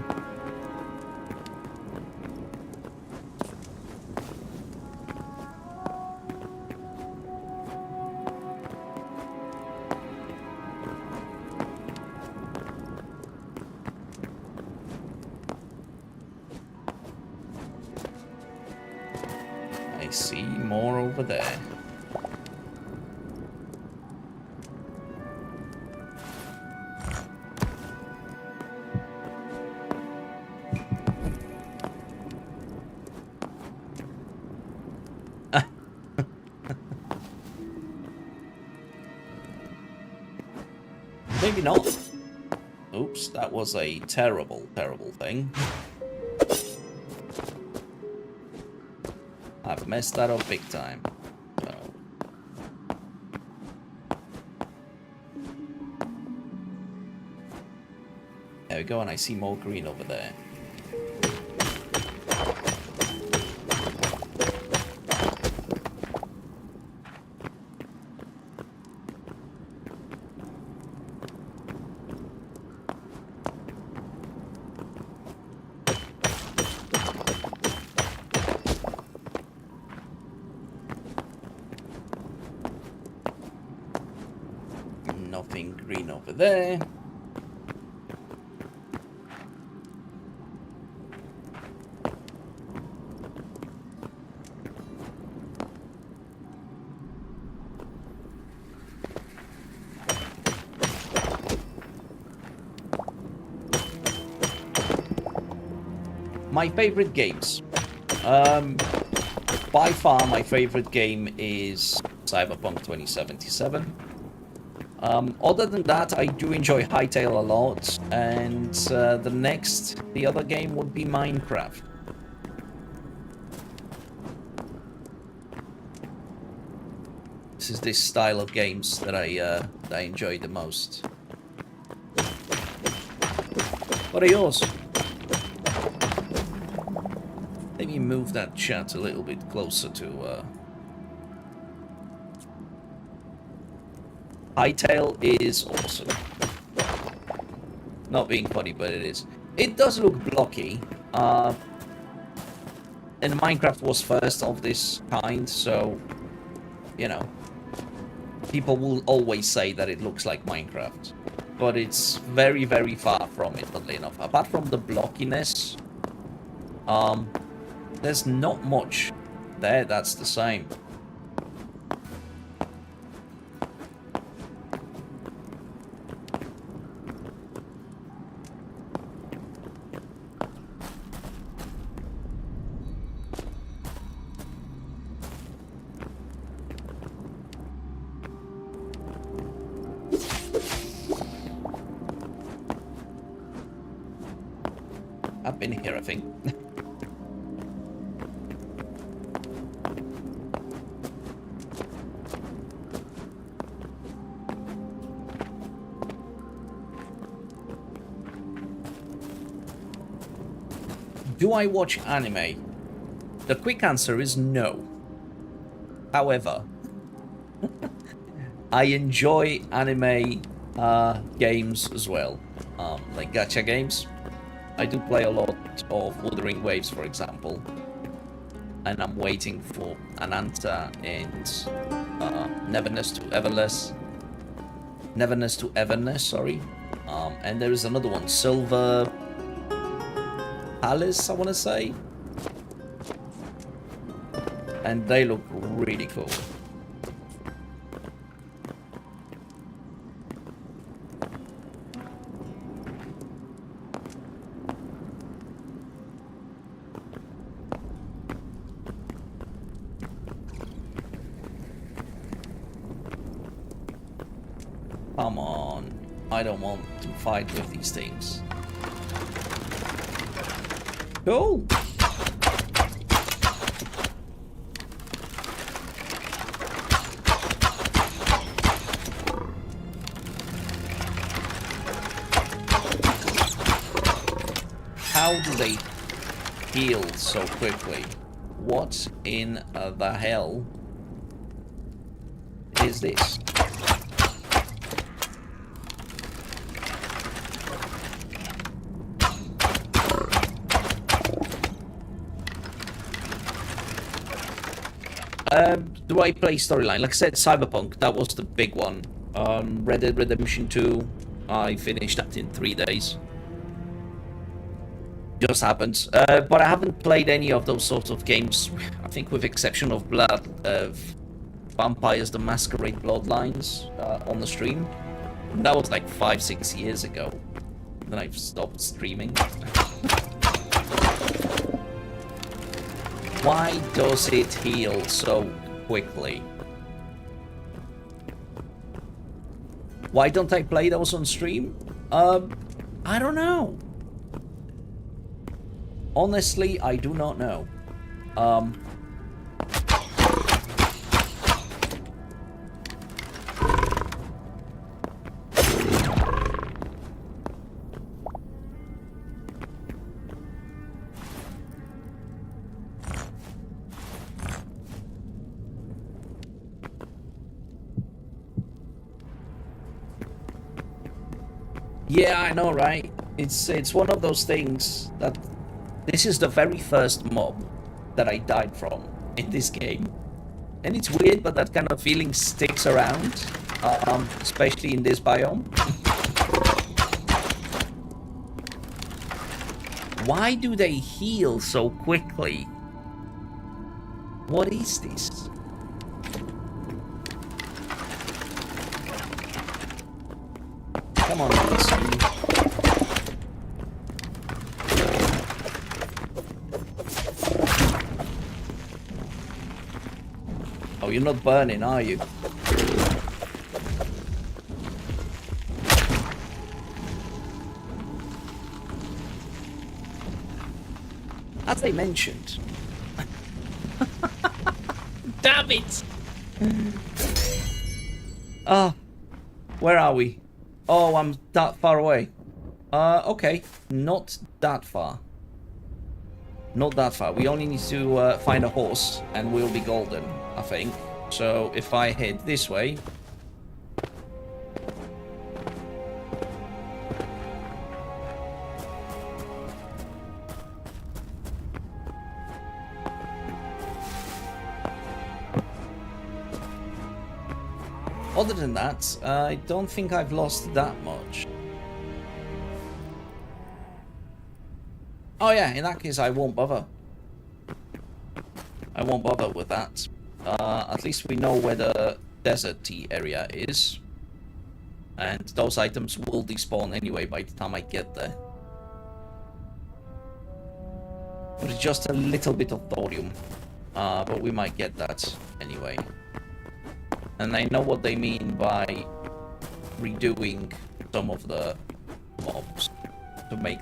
I see more over there. Maybe not. Oops, that was a terrible, terrible thing. I've messed that up big time. So. There we go, and I see more green over there. Nothing green over there. My favorite games. By far my favorite game is Cyberpunk 2077. Other than that, I do enjoy Hytale a lot, and the other game would be Minecraft. This is this style of games that I enjoy the most. What are yours? Let me move that chat a little bit closer to. Hytale is awesome. Not being funny, but it is. It does look blocky. And Minecraft was first of this kind, so, you know, people will always say that it looks like Minecraft. But it's very, very far from it, oddly enough. Apart from the blockiness, there's not much there that's the same. I've been here, I think. Do I watch anime? The quick answer is no. However, I enjoy anime games as well, like gacha games. I do play a lot of Wuthering Waves, for example, and I'm waiting for an answer and Neverness to Everness, sorry. And there is another one, Silver Palace, I want to say. and they look really cool. Come on, I don't want to fight with these things. Cool. How do they heal so quickly? What in the hell is this? Do I play storyline? Like I said, Cyberpunk, that was the big one. Red Dead Redemption 2, I finished that in 3 days. Just happens. But I haven't played any of those sorts of games, I think with exception of Vampires the Masquerade Bloodlines on the stream. That was like 5-6 years ago. Then I've stopped streaming. Why does it heal so quickly? Why don't I play those on stream? I don't know. Honestly, I do not know. Yeah, I know, right? It's one of those things that this is the very first mob that I died from in this game. And it's weird, but that kind of feeling sticks around, especially in this biome. Why do they heal so quickly? What is this? Come on, listen. Oh, you're not burning, are you? As they mentioned. Damn it! Ah, where are we? Oh, I'm that far away. Okay, not that far. Not that far. We only need to find a horse and we'll be golden, I think. So if I head this way... Other than that, I don't think I've lost that much. Oh yeah, in that case I won't bother. I won't bother with that. At least we know where the deserty area is. And those items will despawn anyway by the time I get there. But it's just a little bit of thorium. But we might get that anyway. And I know what they mean by redoing some of the mobs to make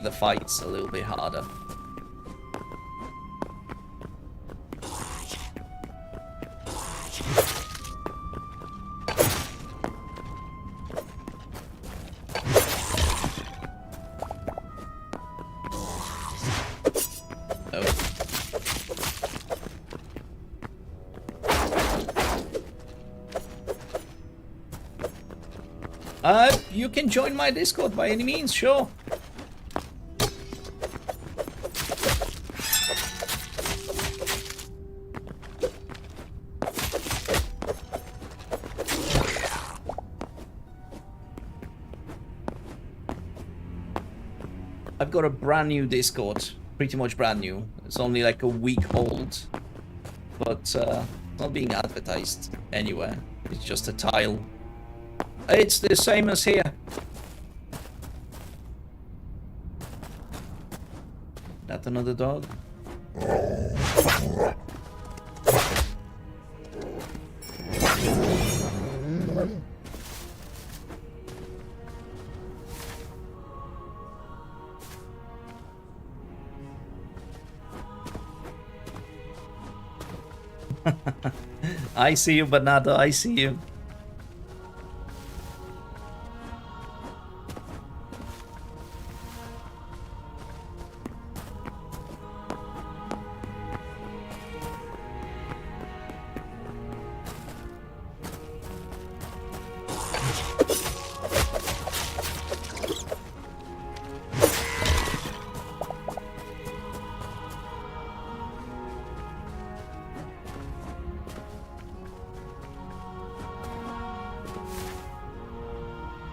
the fights a little bit harder. You can join my Discord by any means, sure. I've got a brand new Discord, pretty much brand new. It's only like a week old. but not being advertised anywhere. It's just a tile. It's the same as here. That another dog? I see you, Bernardo, I see you.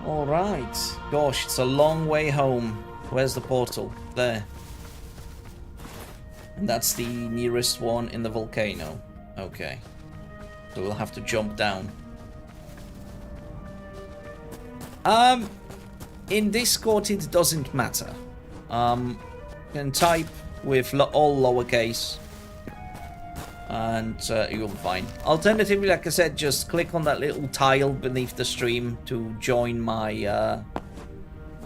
Alright. Gosh, it's a long way home. Where's the portal? There. And that's the nearest one in the volcano. Okay. So we'll have to jump down. In Discord it doesn't matter. You can type with all lowercase. And you'll be fine. Alternatively, like I said, just click on that little tile beneath the stream to join my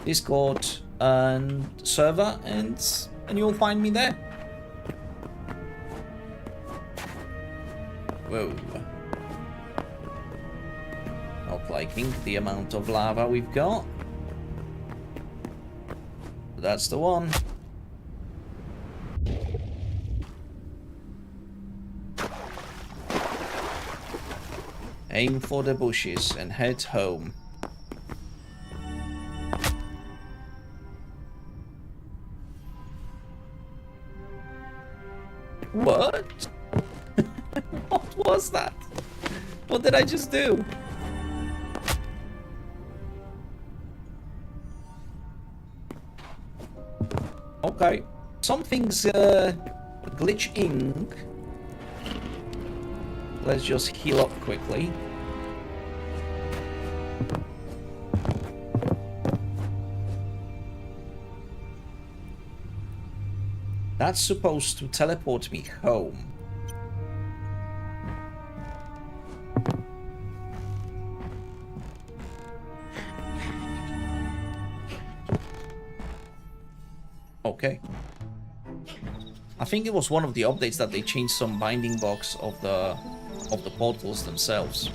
Discord and server, and you'll find me there. Whoa. Not liking the amount of lava we've got. That's the one. Aim for the bushes and head home. What? What was that? What did I just do? Okay. Something's glitching. Let's just heal up quickly. That's supposed to teleport me home. Okay. I think it was one of the updates that they changed some binding box of the portals themselves.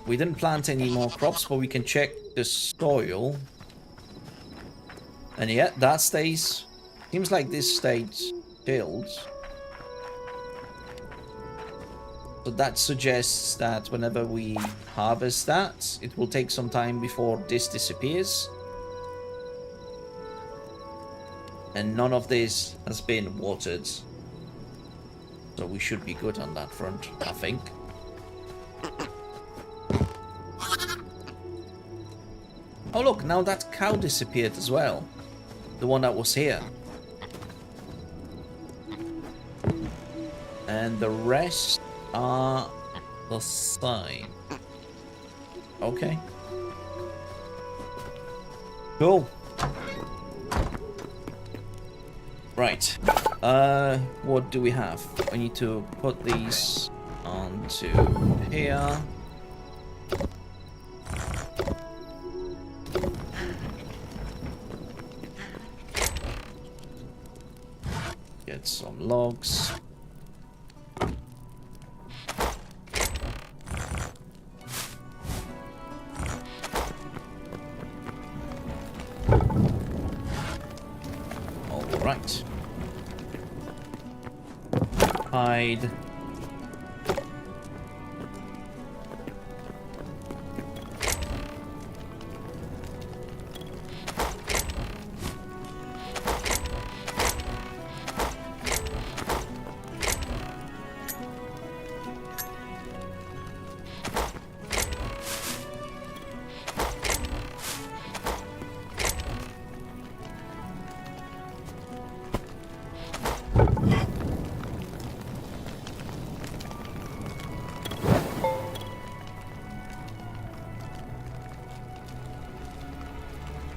We didn't plant any more crops, but we can check the soil. And yeah, that stays. Seems like this stays filled. So that suggests that whenever we harvest that, it will take some time before this disappears. And none of this has been watered. So we should be good on that front, I think. Oh look, now that cow disappeared as well. The one that was here. And the rest are the same. Okay. Cool. Right. What do we have? I need to put these onto here. Get some logs. All right. Hide.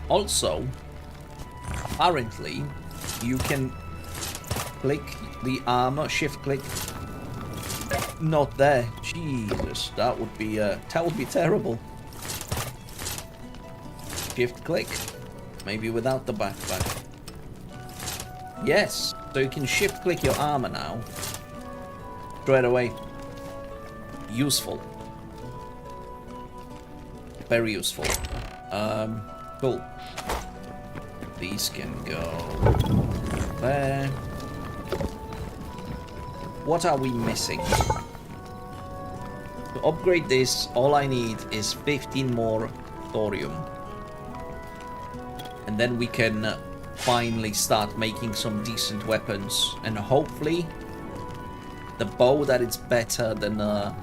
Also, apparently, you can click the armor, shift click. Not there. Jesus, that would be terrible. Shift click. Maybe without the backpack. Yes, so you can shift click your armor now. Straight away. Useful. Very useful. Cool. These can go there. What are we missing? To upgrade this, all I need is 15 more thorium. And then we can finally start making some decent weapons. And hopefully, the bow that is better than a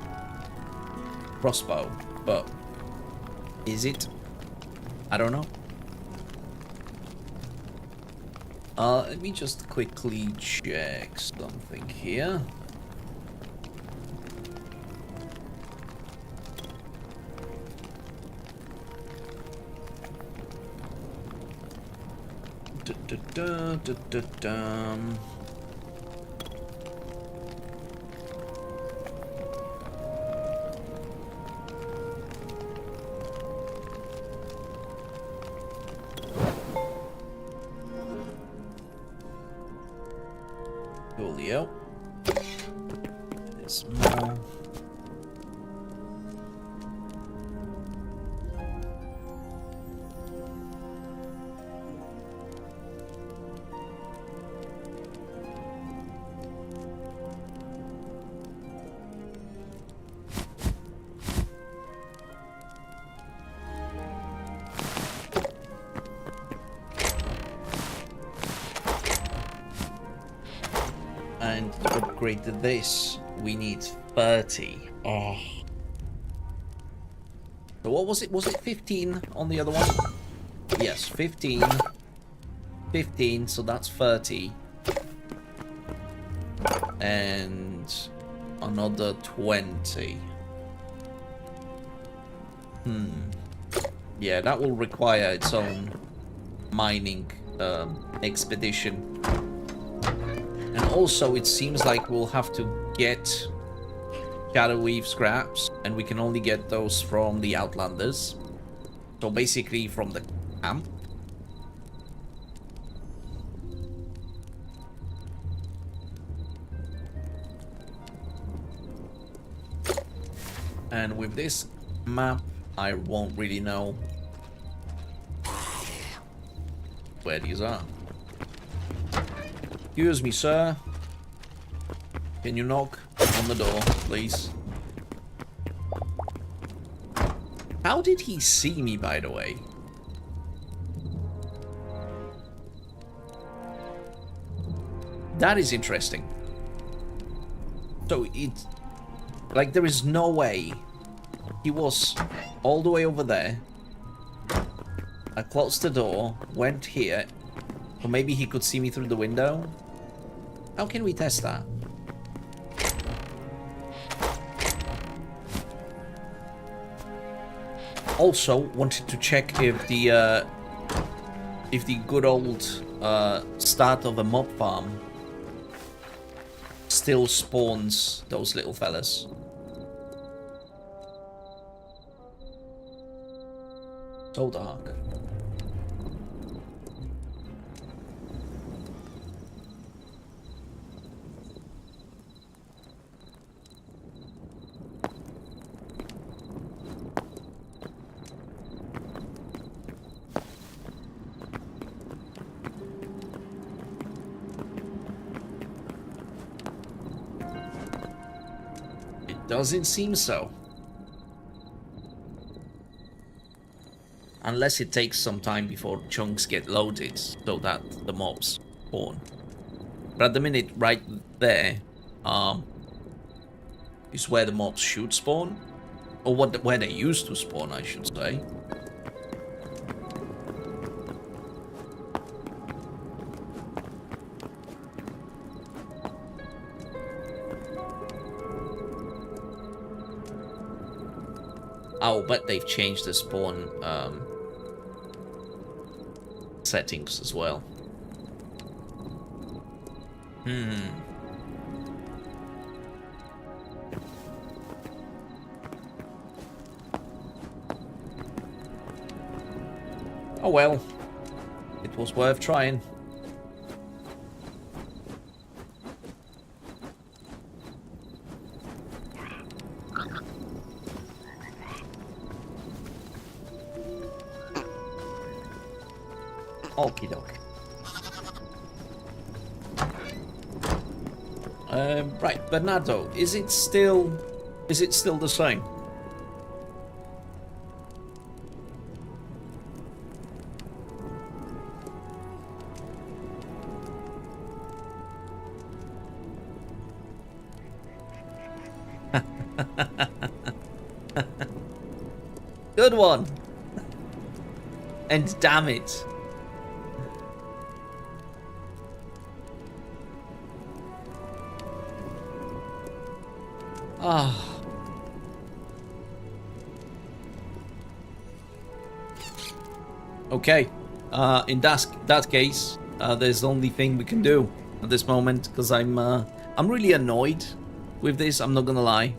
crossbow. But is it? I don't know. Let me just quickly check something here. Coolio. There's more. And to upgrade to this, we need 30. Oh. So what was it? Was it 15 on the other one? Yes, 15. 15, so that's 30. And another 20. Yeah, that will require its own mining expedition. And also, it seems like we'll have to get Shadow Weave scraps, and we can only get those from the Outlanders. So basically from the camp. And with this map, I won't really know where these are. Excuse me, sir. Can you knock on the door, please? How did he see me, by the way? That is interesting. So it's like there is no way he was all the way over there. I closed the door, went here, or maybe he could see me through the window. How can we test that? Also, wanted to check if the good old start of a mob farm still spawns those little fellas. So dark. Doesn't seem so. Unless it takes some time before chunks get loaded so that the mobs spawn. But at the minute, right there, is where the mobs should spawn. Or where they used to spawn, I should say. I'll bet they've changed the spawn settings as well. Oh well, it was worth trying. Okie doke. Right, Bernardo, is it still the same? Good one. And damn it. Ah. Okay. In that case, there's the only thing we can do at this moment, because I'm really annoyed with this. I'm not gonna lie.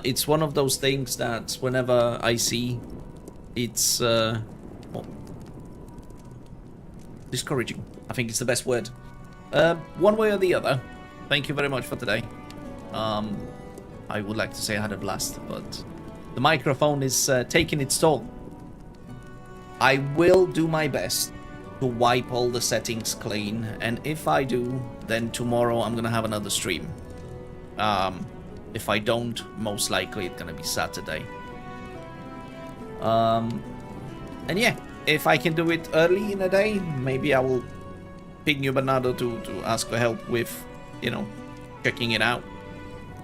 It's one of those things that whenever I see, it's discouraging. I think it's the best word. One way or the other. Thank you very much for today. I would like to say I had a blast, but the microphone is taking its toll. I will do my best to wipe all the settings clean, and if I do, then tomorrow I'm gonna have another stream. If I don't, most likely it's gonna be Saturday. And yeah, if I can do it early in the day, maybe I will ping you, Bernardo, to ask for help with, you know, checking it out.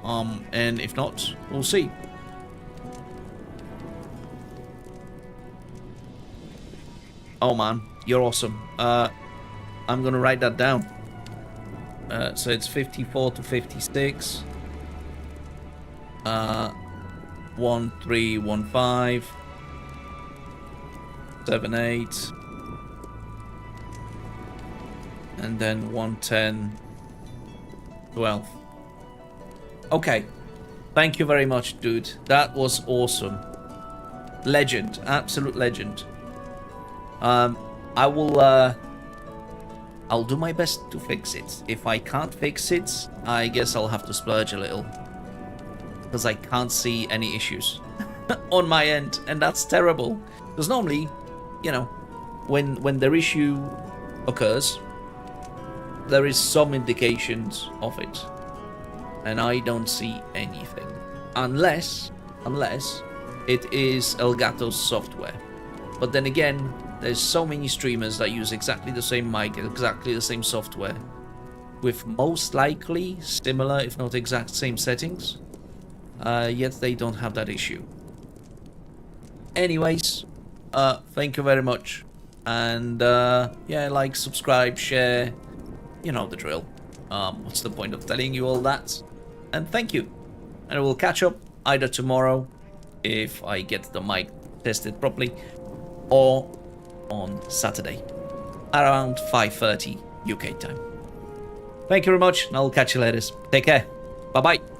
And if not, we'll see. Oh man, you're awesome. I'm gonna write that down. So it's 54 to 56. 1315 78, and then 110 12. Okay, thank you very much, dude. That was awesome. Legend, absolute legend. I'll do my best to fix it. If I can't fix it, I guess I'll have to splurge a little, because I can't see any issues on my end, and that's terrible. Because normally, you know, when their issue occurs, there is some indications of it, and I don't see anything, unless it is Elgato's software. But then again, there's so many streamers that use exactly the same mic, exactly the same software, with most likely similar, if not exact same settings, yet they don't have that issue. Anyways, thank you very much, and yeah, like, subscribe, share, you know the drill. What's the point of telling you all that? And thank you, and we'll catch up either tomorrow if I get the mic tested properly, or on Saturday around 5:30 UK time. Thank you very much, and I'll catch you later. Take care. Bye bye.